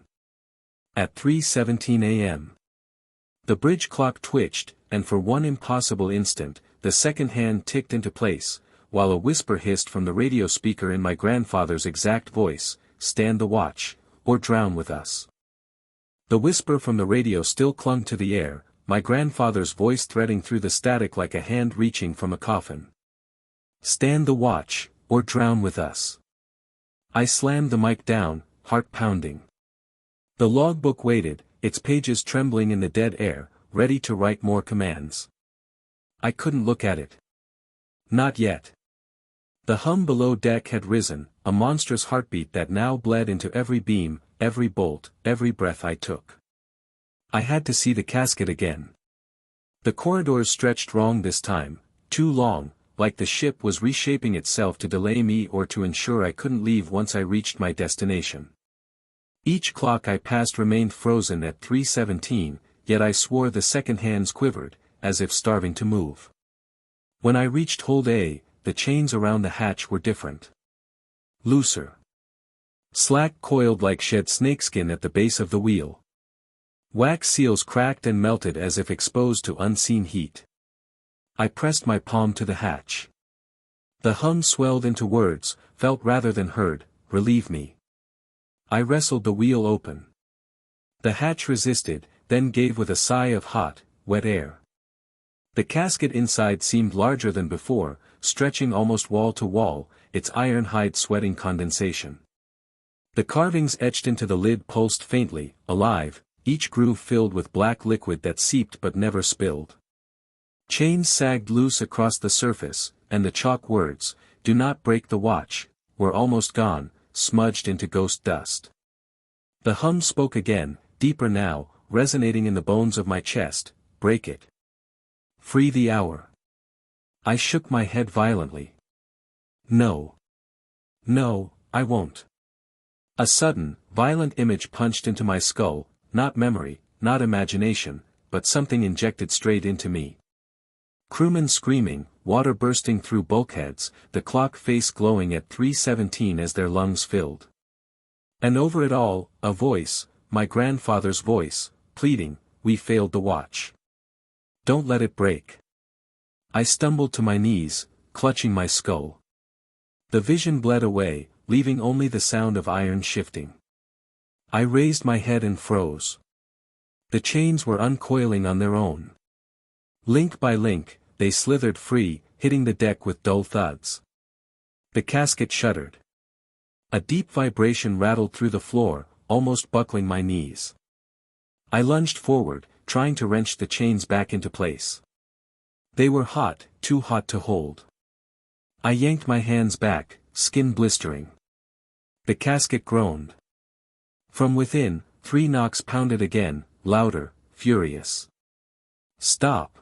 At 3:17 a.m. The bridge clock twitched, and for one impossible instant, the second hand ticked into place, while a whisper hissed from the radio speaker in my grandfather's exact voice, "Stand the watch, or drown with us." The whisper from the radio still clung to the air, my grandfather's voice threading through the static like a hand reaching from a coffin. "Stand the watch, or drown with us." I slammed the mic down, heart pounding. The logbook waited, its pages trembling in the dead air, ready to write more commands. I couldn't look at it. Not yet. The hum below deck had risen, a monstrous heartbeat that now bled into every beam, every bolt, every breath I took. I had to see the casket again. The corridors stretched wrong this time, too long, like the ship was reshaping itself to delay me or to ensure I couldn't leave once I reached my destination. Each clock I passed remained frozen at 3:17, yet I swore the second hands quivered, as if starving to move. When I reached hold A, the chains around the hatch were different. Looser. Slack coiled like shed snakeskin at the base of the wheel. Wax seals cracked and melted as if exposed to unseen heat. I pressed my palm to the hatch. The hum swelled into words, felt rather than heard, "Relieve me." I wrestled the wheel open. The hatch resisted, then gave with a sigh of hot, wet air. The casket inside seemed larger than before, stretching almost wall to wall, its iron hide sweating condensation. The carvings etched into the lid pulsed faintly, alive, each groove filled with black liquid that seeped but never spilled. Chains sagged loose across the surface, and the chalk words, "Do not break the watch," were almost gone, smudged into ghost dust. The hum spoke again, deeper now, resonating in the bones of my chest, "Break it. Free the hour." I shook my head violently. No. No, I won't. A sudden, violent image punched into my skull, not memory, not imagination, but something injected straight into me. Crewmen screaming, water bursting through bulkheads, the clock face glowing at 3:17 as their lungs filled. And over it all, a voice, my grandfather's voice, pleading, "We failed the watch. Don't let it break." I stumbled to my knees, clutching my skull. The vision bled away, leaving only the sound of iron shifting. I raised my head and froze. The chains were uncoiling on their own. Link by link, they slithered free, hitting the deck with dull thuds. The casket shuddered. A deep vibration rattled through the floor, almost buckling my knees. I lunged forward, trying to wrench the chains back into place. They were hot, too hot to hold. I yanked my hands back, skin blistering. The casket groaned. From within, 3 knocks pounded again, louder, furious. "Stop!"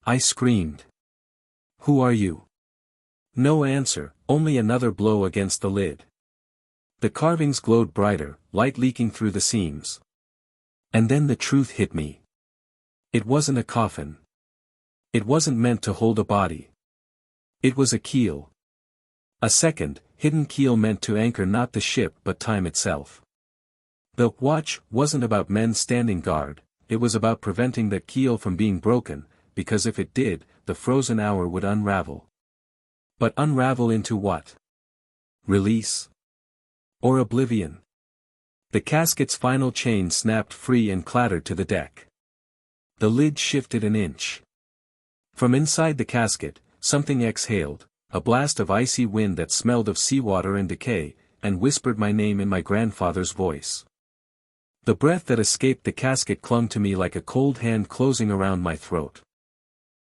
I screamed. "Who are you?" No answer, only another blow against the lid. The carvings glowed brighter, light leaking through the seams. And then the truth hit me. It wasn't a coffin. It wasn't meant to hold a body. It was a keel. A second, hidden keel meant to anchor not the ship but time itself. The watch wasn't about men standing guard, it was about preventing that keel from being broken, because if it did, the frozen hour would unravel. But unravel into what? Release? Or oblivion? The casket's final chain snapped free and clattered to the deck. The lid shifted an inch. From inside the casket, something exhaled, a blast of icy wind that smelled of seawater and decay, and whispered my name in my grandfather's voice. The breath that escaped the casket clung to me like a cold hand closing around my throat.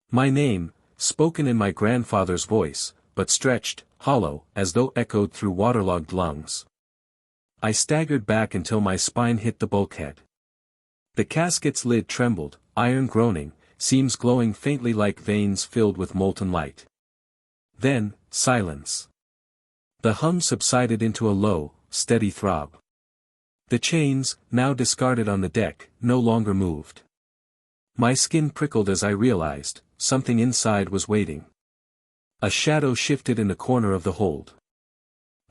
My name, spoken in my grandfather's voice, but stretched, hollow, as though echoed through waterlogged lungs. I staggered back until my spine hit the bulkhead. The casket's lid trembled, iron groaning, seams glowing faintly like veins filled with molten light. Then, silence. The hum subsided into a low, steady throb. The chains, now discarded on the deck, no longer moved. My skin prickled as I realized, something inside was waiting. A shadow shifted in the corner of the hold.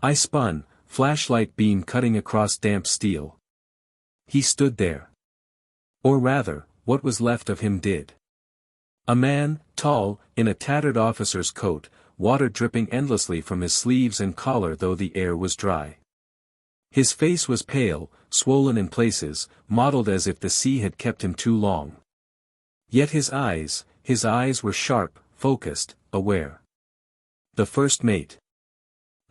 I spun, flashlight beam cutting across damp steel. He stood there. Or rather, what was left of him did. A man, tall, in a tattered officer's coat, water dripping endlessly from his sleeves and collar though the air was dry. His face was pale, swollen in places, mottled as if the sea had kept him too long. Yet his eyes were sharp, focused, aware. The first mate.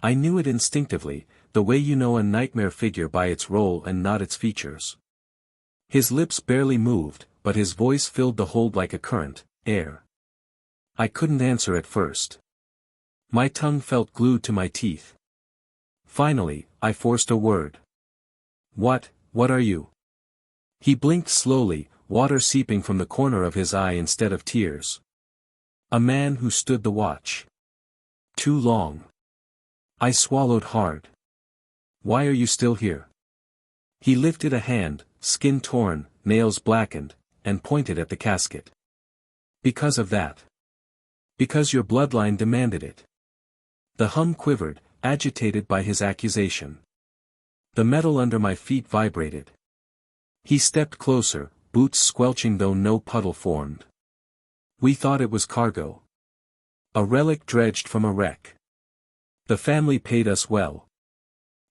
I knew it instinctively, the way you know a nightmare figure by its role and not its features. His lips barely moved, but his voice filled the hold like a current, air. I couldn't answer at first. My tongue felt glued to my teeth. Finally, I forced a word. What are you?" He blinked slowly, water seeping from the corner of his eye instead of tears. "A man who stood the watch. Too long." I swallowed hard. "Why are you still here?" He lifted a hand, skin torn, nails blackened, and pointed at the casket. "Because of that. Because your bloodline demanded it." The hum quivered, agitated by his accusation. The metal under my feet vibrated. He stepped closer, boots squelching though no puddle formed. "We thought it was cargo. A relic dredged from a wreck. The family paid us well.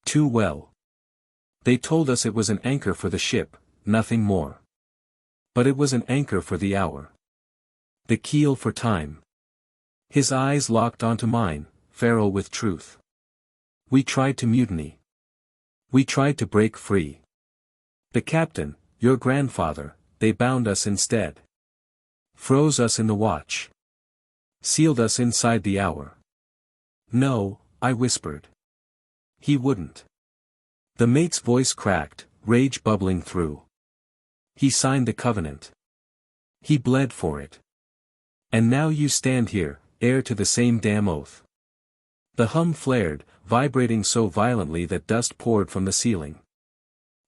Too well. They told us it was an anchor for the ship, nothing more. But it was an anchor for the hour. The keel for time. His eyes locked onto mine, feral with truth. We tried to mutiny. We tried to break free. The captain, your grandfather, they bound us instead. Froze us in the watch. Sealed us inside the hour. No, I whispered. He wouldn't. The mate's voice cracked, rage bubbling through. He signed the covenant. He bled for it. And now you stand here, heir to the same damn oath. The hum flared, vibrating so violently that dust poured from the ceiling.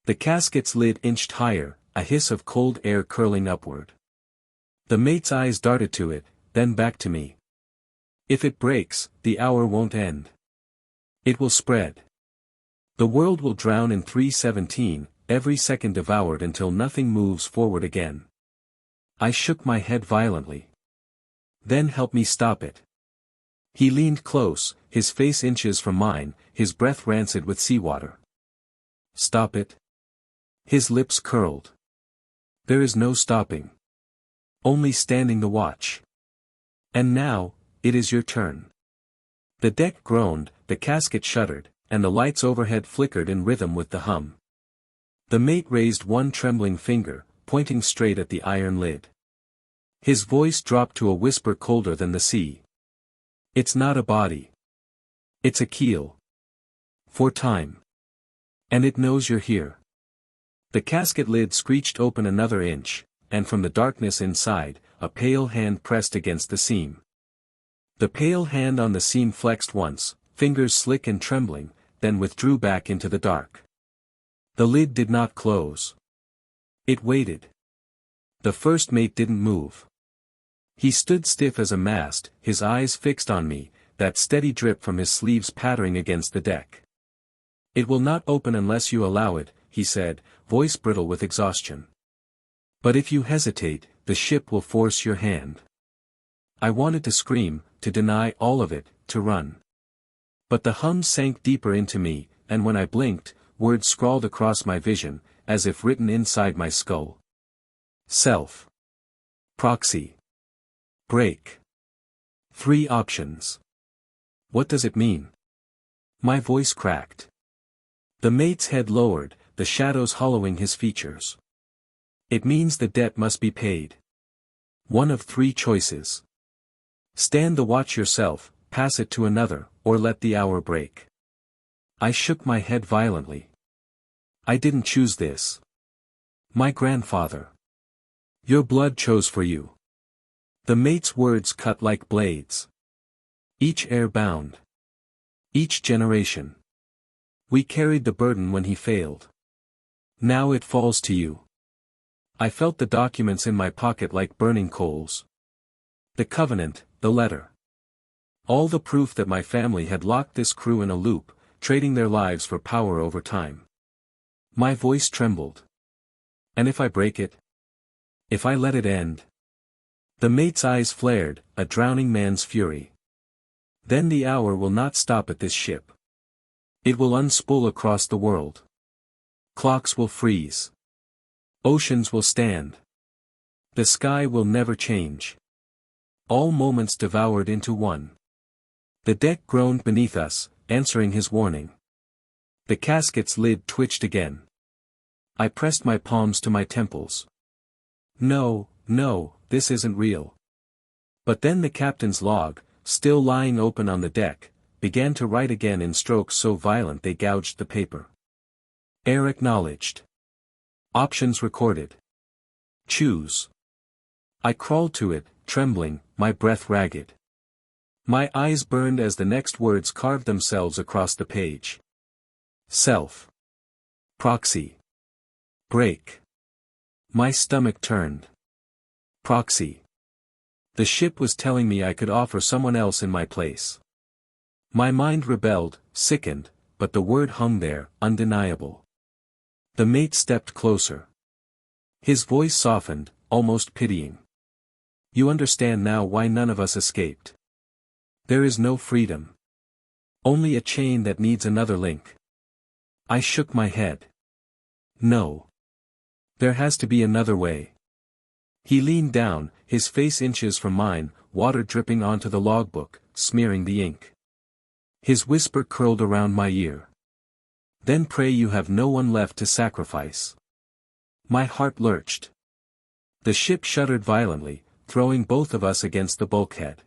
The casket's lid inched higher, a hiss of cold air curling upward. The mate's eyes darted to it, then back to me. If it breaks, the hour won't end. It will spread. The world will drown in 317, every second devoured until nothing moves forward again. I shook my head violently. Then help me stop it. He leaned close, his face inches from mine, his breath rancid with seawater. Stop it? His lips curled. There is no stopping. Only standing the watch. And now, it is your turn. The deck groaned, the casket shuddered, and the lights overhead flickered in rhythm with the hum. The mate raised one trembling finger, pointing straight at the iron lid. His voice dropped to a whisper colder than the sea. It's not a body. It's a keel. For time. And it knows you're here. The casket lid screeched open another inch, and from the darkness inside, a pale hand pressed against the seam. The pale hand on the seam flexed once, fingers slick and trembling, then withdrew back into the dark. The lid did not close. It waited. The first mate didn't move. He stood stiff as a mast, his eyes fixed on me, that steady drip from his sleeves pattering against the deck. It will not open unless you allow it, he said, voice brittle with exhaustion. But if you hesitate, the ship will force your hand. I wanted to scream, to deny all of it, to run. But the hum sank deeper into me, and when I blinked, words scrawled across my vision, as if written inside my skull. Self. Proxy. Break. 3 options. What does it mean? My voice cracked. The mate's head lowered, the shadows hollowing his features. It means the debt must be paid. One of 3 choices. Stand the watch yourself, pass it to another, or let the hour break. I shook my head violently. I didn't choose this. My grandfather. Your blood chose for you. The mate's words cut like blades. Each heir bound. Each generation. We carried the burden when he failed. Now it falls to you. I felt the documents in my pocket like burning coals. The covenant, the letter. All the proof that my family had locked this crew in a loop, trading their lives for power over time. My voice trembled. And if I break it? If I let it end? The mate's eyes flared, a drowning man's fury. Then the hour will not stop at this ship. It will unspool across the world. Clocks will freeze. Oceans will stand. The sky will never change. All moments devoured into one. The deck groaned beneath us, answering his warning. The casket's lid twitched again. I pressed my palms to my temples. No, no, this isn't real. But then the captain's log, still lying open on the deck, began to write again in strokes so violent they gouged the paper. Heir acknowledged. Options recorded. Choose. I crawled to it, trembling, my breath ragged. My eyes burned as the next words carved themselves across the page. Self. Proxy. Break. My stomach turned. Proxy. The ship was telling me I could offer someone else in my place. My mind rebelled, sickened, but the word hung there, undeniable. The mate stepped closer. His voice softened, almost pitying. You understand now why none of us escaped. There is no freedom. Only a chain that needs another link. I shook my head. No. There has to be another way. He leaned down, his face inches from mine, water dripping onto the logbook, smearing the ink. His whisper curled around my ear. "Then pray you have no one left to sacrifice." My heart lurched. The ship shuddered violently, throwing both of us against the bulkhead.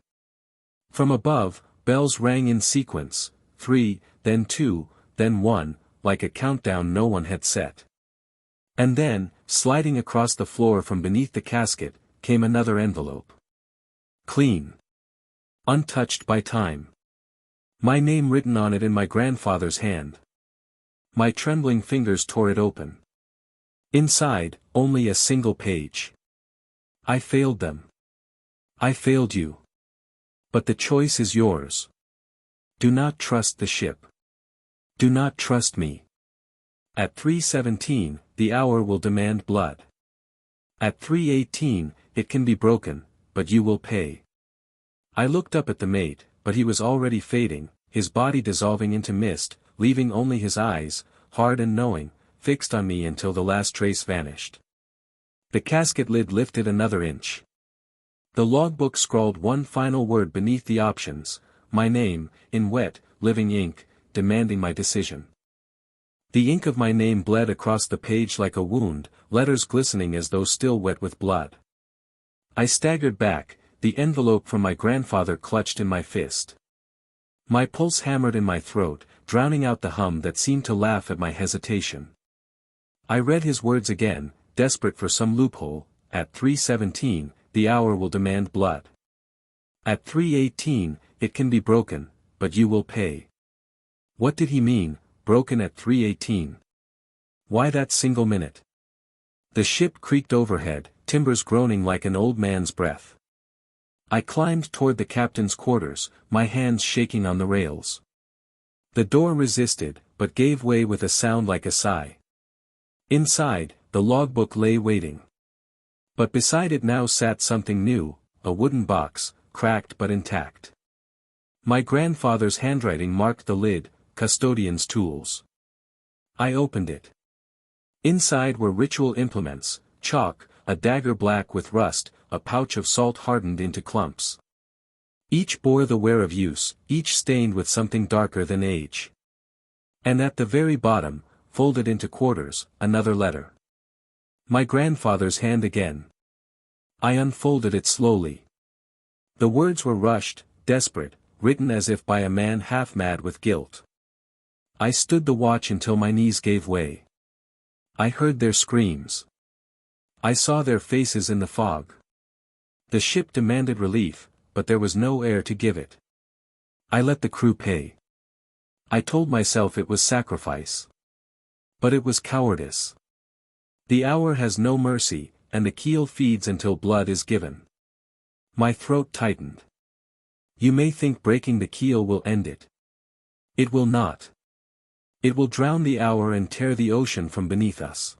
From above, bells rang in sequence, 3, then 2, then 1, like a countdown no one had set. And then, sliding across the floor from beneath the casket, came another envelope. Clean. Untouched by time. My name written on it in my grandfather's hand. My trembling fingers tore it open. Inside, only a single page. "I failed them. I failed you. But the choice is yours. Do not trust the ship. Do not trust me. At 3:17, the hour will demand blood. At 3:18, it can be broken, but you will pay." I looked up at the mate, but he was already fading, his body dissolving into mist, leaving only his eyes, hard and knowing, fixed on me until the last trace vanished. The casket lid lifted another inch. The logbook scrawled one final word beneath the options, my name, in wet, living ink, demanding my decision. The ink of my name bled across the page like a wound, letters glistening as though still wet with blood. I staggered back, the envelope from my grandfather clutched in my fist. My pulse hammered in my throat, drowning out the hum that seemed to laugh at my hesitation. I read his words again, desperate for some loophole. At 3:17, the hour will demand blood. At 3:18, it can be broken, but you will pay. What did he mean, broken at 3:18? Why that single minute? The ship creaked overhead, timbers groaning like an old man's breath. I climbed toward the captain's quarters, my hands shaking on the rails. The door resisted, but gave way with a sound like a sigh. Inside, the logbook lay waiting. But beside it now sat something new, a wooden box, cracked but intact. My grandfather's handwriting marked the lid, custodian's tools. I opened it. Inside were ritual implements, chalk, a dagger black with rust, a pouch of salt hardened into clumps. Each bore the wear of use, each stained with something darker than age. And at the very bottom, folded into quarters, another letter. My grandfather's hand again. I unfolded it slowly. The words were rushed, desperate, written as if by a man half mad with guilt. I stood the watch until my knees gave way. I heard their screams. I saw their faces in the fog. The ship demanded relief, but there was no air to give it. I let the crew pay. I told myself it was sacrifice. But it was cowardice. The hour has no mercy, and the keel feeds until blood is given. My throat tightened. You may think breaking the keel will end it. It will not. It will drown the hour and tear the ocean from beneath us.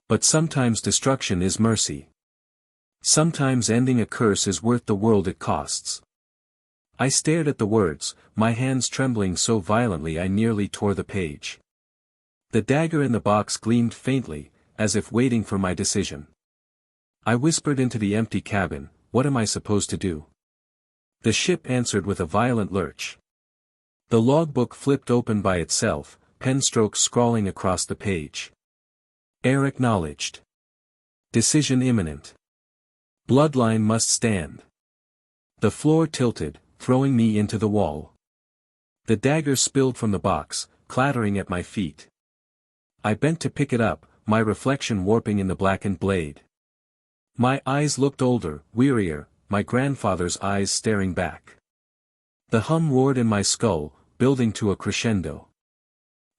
But sometimes destruction is mercy. Sometimes ending a curse is worth the world it costs. I stared at the words, my hands trembling so violently I nearly tore the page. The dagger in the box gleamed faintly, as if waiting for my decision. I whispered into the empty cabin, "What am I supposed to do?" The ship answered with a violent lurch. The logbook flipped open by itself, pen strokes scrawling across the page. Air acknowledged. Decision imminent. Bloodline must stand. The floor tilted, throwing me into the wall. The dagger spilled from the box, clattering at my feet. I bent to pick it up, my reflection warping in the blackened blade. My eyes looked older, wearier, my grandfather's eyes staring back. The hum roared in my skull, building to a crescendo.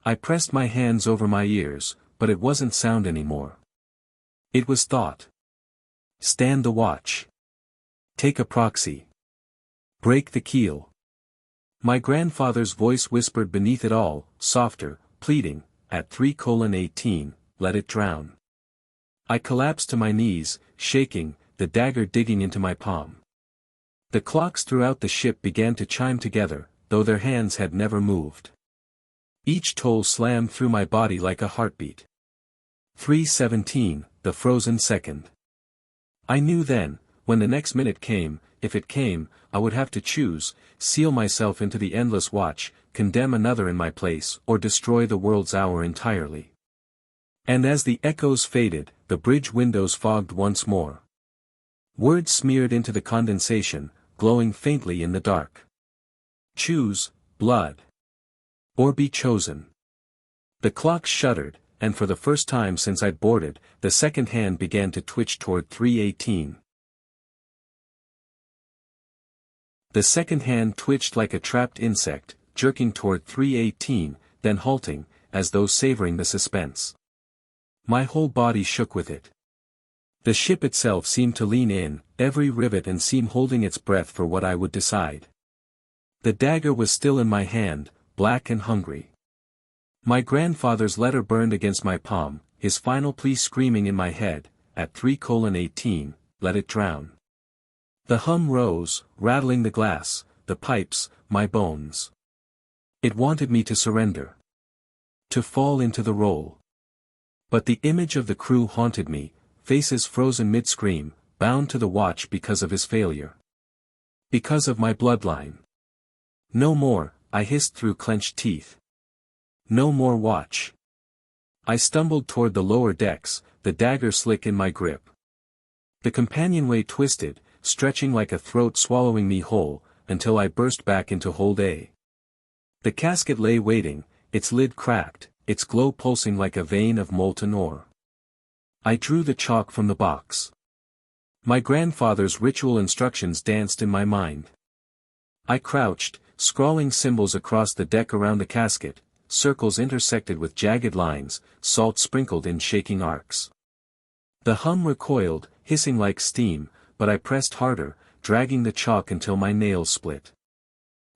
I pressed my hands over my ears, but it wasn't sound anymore. It was thought. Stand the watch. Take a proxy. Break the keel. My grandfather's voice whispered beneath it all, softer, pleading, at 3:18, let it drown. I collapsed to my knees, shaking, the dagger digging into my palm. The clocks throughout the ship began to chime together, though their hands had never moved. Each toll slammed through my body like a heartbeat. 3:17, the frozen second. I knew then, when the next minute came, if it came, I would have to choose, seal myself into the endless watch, condemn another in my place, or destroy the world's hour entirely. And as the echoes faded, the bridge windows fogged once more. Words smeared into the condensation, glowing faintly in the dark. Choose, blood. Or be chosen. The clock shuddered, and for the first time since I'd boarded, the second hand began to twitch toward 3:18. The second hand twitched like a trapped insect, jerking toward 3:18, then halting, as though savoring the suspense. My whole body shook with it. The ship itself seemed to lean in, every rivet and seam holding its breath for what I would decide. The dagger was still in my hand, black and hungry. My grandfather's letter burned against my palm, his final plea screaming in my head, at 3:18, let it drown. The hum rose, rattling the glass, the pipes, my bones. It wanted me to surrender. To fall into the role. But the image of the crew haunted me, faces frozen mid-scream, bound to the watch because of his failure. Because of my bloodline. No more, I hissed through clenched teeth. No more watch. I stumbled toward the lower decks, the dagger slick in my grip. The companionway twisted, stretching like a throat swallowing me whole, until I burst back into hold A. The casket lay waiting, its lid cracked, its glow pulsing like a vein of molten ore. I drew the chalk from the box. My grandfather's ritual instructions danced in my mind. I crouched, scrawling symbols across the deck around the casket, circles intersected with jagged lines, salt sprinkled in shaking arcs. The hum recoiled, hissing like steam, but I pressed harder, dragging the chalk until my nails split.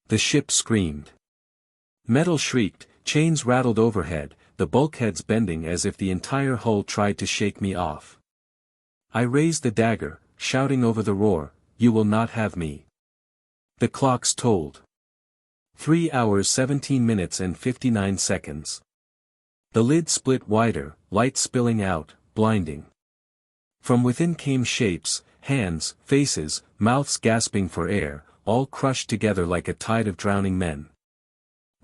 The ship screamed. Metal shrieked, chains rattled overhead, the bulkheads bending as if the entire hull tried to shake me off. I raised the dagger, shouting over the roar, "You will not have me." The clocks tolled. 3 hours 17 minutes and 59 seconds. The lid split wider, light spilling out, blinding. From within came shapes, hands, faces, mouths gasping for air, all crushed together like a tide of drowning men.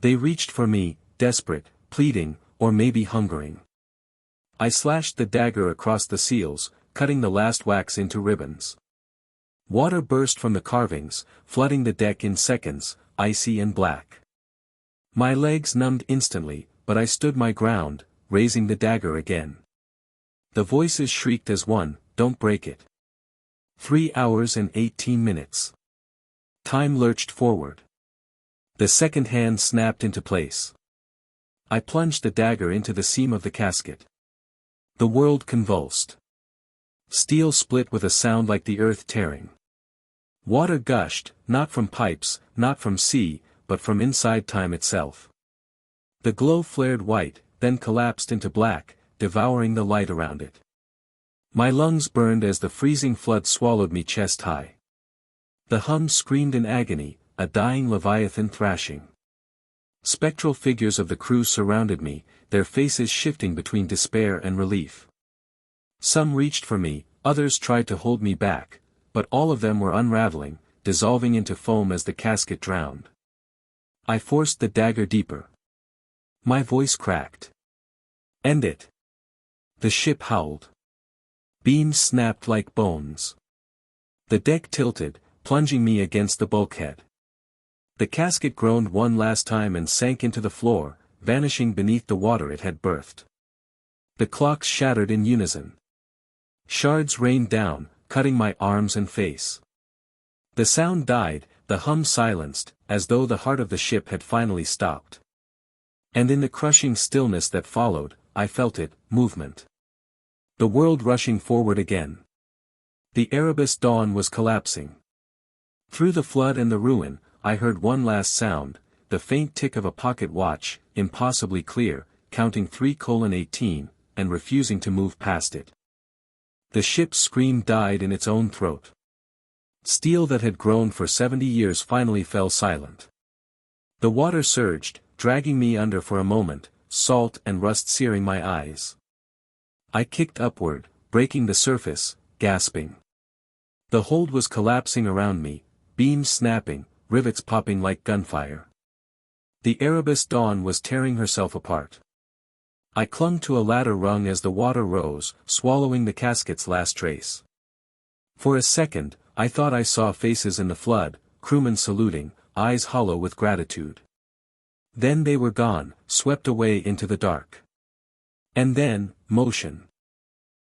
They reached for me, desperate, pleading, or maybe hungering. I slashed the dagger across the seals, cutting the last wax into ribbons. Water burst from the carvings, flooding the deck in seconds, icy and black. My legs numbed instantly, but I stood my ground, raising the dagger again. The voices shrieked as one, "Don't break it." 3 hours and 18 minutes. Time lurched forward. The second hand snapped into place. I plunged the dagger into the seam of the casket. The world convulsed. Steel split with a sound like the earth tearing. Water gushed, not from pipes, not from sea, but from inside time itself. The glow flared white, then collapsed into black, devouring the light around it. My lungs burned as the freezing flood swallowed me chest high. The hum screamed in agony, a dying leviathan thrashing. Spectral figures of the crew surrounded me, their faces shifting between despair and relief. Some reached for me, others tried to hold me back, but all of them were unraveling, dissolving into foam as the casket drowned. I forced the dagger deeper. My voice cracked. End it. The ship howled. Beams snapped like bones. The deck tilted, plunging me against the bulkhead. The casket groaned one last time and sank into the floor, vanishing beneath the water it had birthed. The clocks shattered in unison. Shards rained down, cutting my arms and face. The sound died, the hum silenced, as though the heart of the ship had finally stopped. And in the crushing stillness that followed, I felt it, movement. The world rushing forward again. The Erebus dawn was collapsing. Through the flood and the ruin, I heard one last sound, the faint tick of a pocket watch, impossibly clear, counting 3:18, and refusing to move past it. The ship's scream died in its own throat. Steel that had grown for 70 years finally fell silent. The water surged, dragging me under for a moment, salt and rust searing my eyes. I kicked upward, breaking the surface, gasping. The hold was collapsing around me, beams snapping, rivets popping like gunfire. The Erebus Dawn was tearing herself apart. I clung to a ladder rung as the water rose, swallowing the casket's last trace. For a second, I thought I saw faces in the flood, crewmen saluting, eyes hollow with gratitude. Then they were gone, swept away into the dark. And then, motion.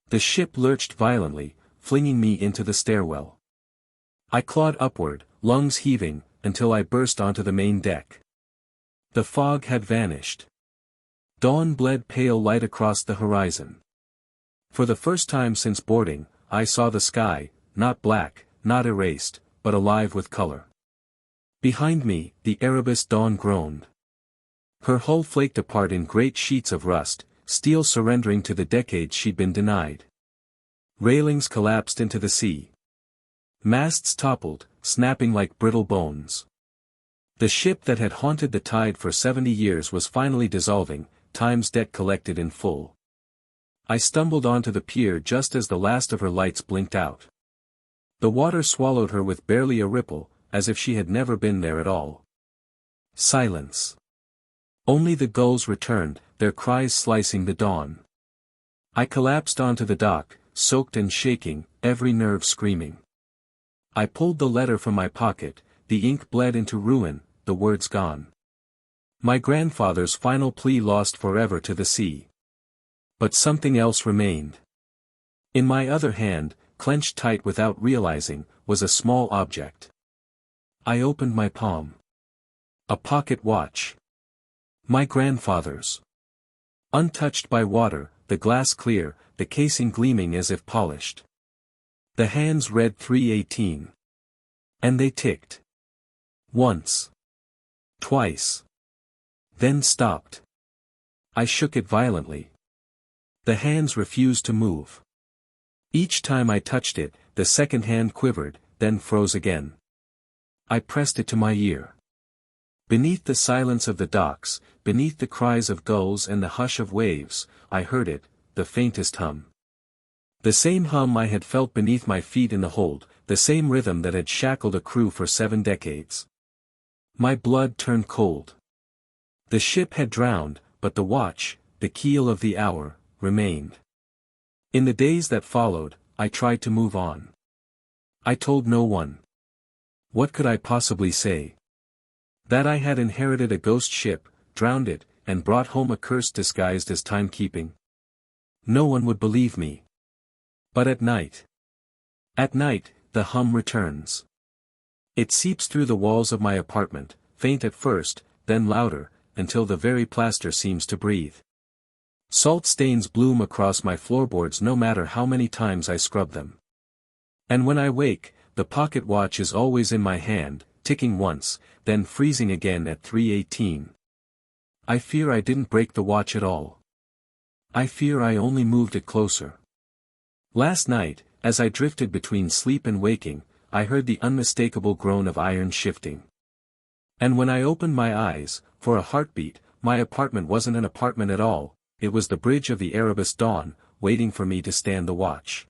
The ship lurched violently, flinging me into the stairwell. I clawed upward, lungs heaving, until I burst onto the main deck. The fog had vanished. Dawn bled pale light across the horizon. For the first time since boarding, I saw the sky, not black, not erased, but alive with color. Behind me, the Erebus Dawn groaned. Her hull flaked apart in great sheets of rust, steel surrendering to the decades she'd been denied. Railings collapsed into the sea. Masts toppled, snapping like brittle bones. The ship that had haunted the tide for 70 years was finally dissolving, time's debt collected in full. I stumbled onto the pier just as the last of her lights blinked out. The water swallowed her with barely a ripple, as if she had never been there at all. Silence. Only the gulls returned, their cries slicing the dawn. I collapsed onto the dock, soaked and shaking, every nerve screaming. I pulled the letter from my pocket, the ink bled into ruin, the words gone. My grandfather's final plea lost forever to the sea. But something else remained. In my other hand, clenched tight without realizing, was a small object. I opened my palm. A pocket watch. My grandfather's. Untouched by water, the glass clear, the casing gleaming as if polished. The hands read 3:18. And they ticked. Once. Twice. Then stopped. I shook it violently. The hands refused to move. Each time I touched it, the second hand quivered, then froze again. I pressed it to my ear. Beneath the silence of the docks, beneath the cries of gulls and the hush of waves, I heard it, the faintest hum. The same hum I had felt beneath my feet in the hold, the same rhythm that had shackled a crew for 7 decades. My blood turned cold. The ship had drowned, but the watch, the keel of the hour, remained. In the days that followed, I tried to move on. I told no one. What could I possibly say? That I had inherited a ghost ship, drowned it, and brought home a curse disguised as timekeeping? No one would believe me. But at night, the hum returns. It seeps through the walls of my apartment, faint at first, then louder, until the very plaster seems to breathe. Salt stains bloom across my floorboards no matter how many times I scrub them. And when I wake, the pocket watch is always in my hand, ticking once, then freezing again at 3:18. I fear I didn't break the watch at all. I fear I only moved it closer. Last night, as I drifted between sleep and waking, I heard the unmistakable groan of iron shifting. And when I opened my eyes, for a heartbeat, my apartment wasn't an apartment at all, it was the bridge of the Erebus Dawn, waiting for me to stand the watch.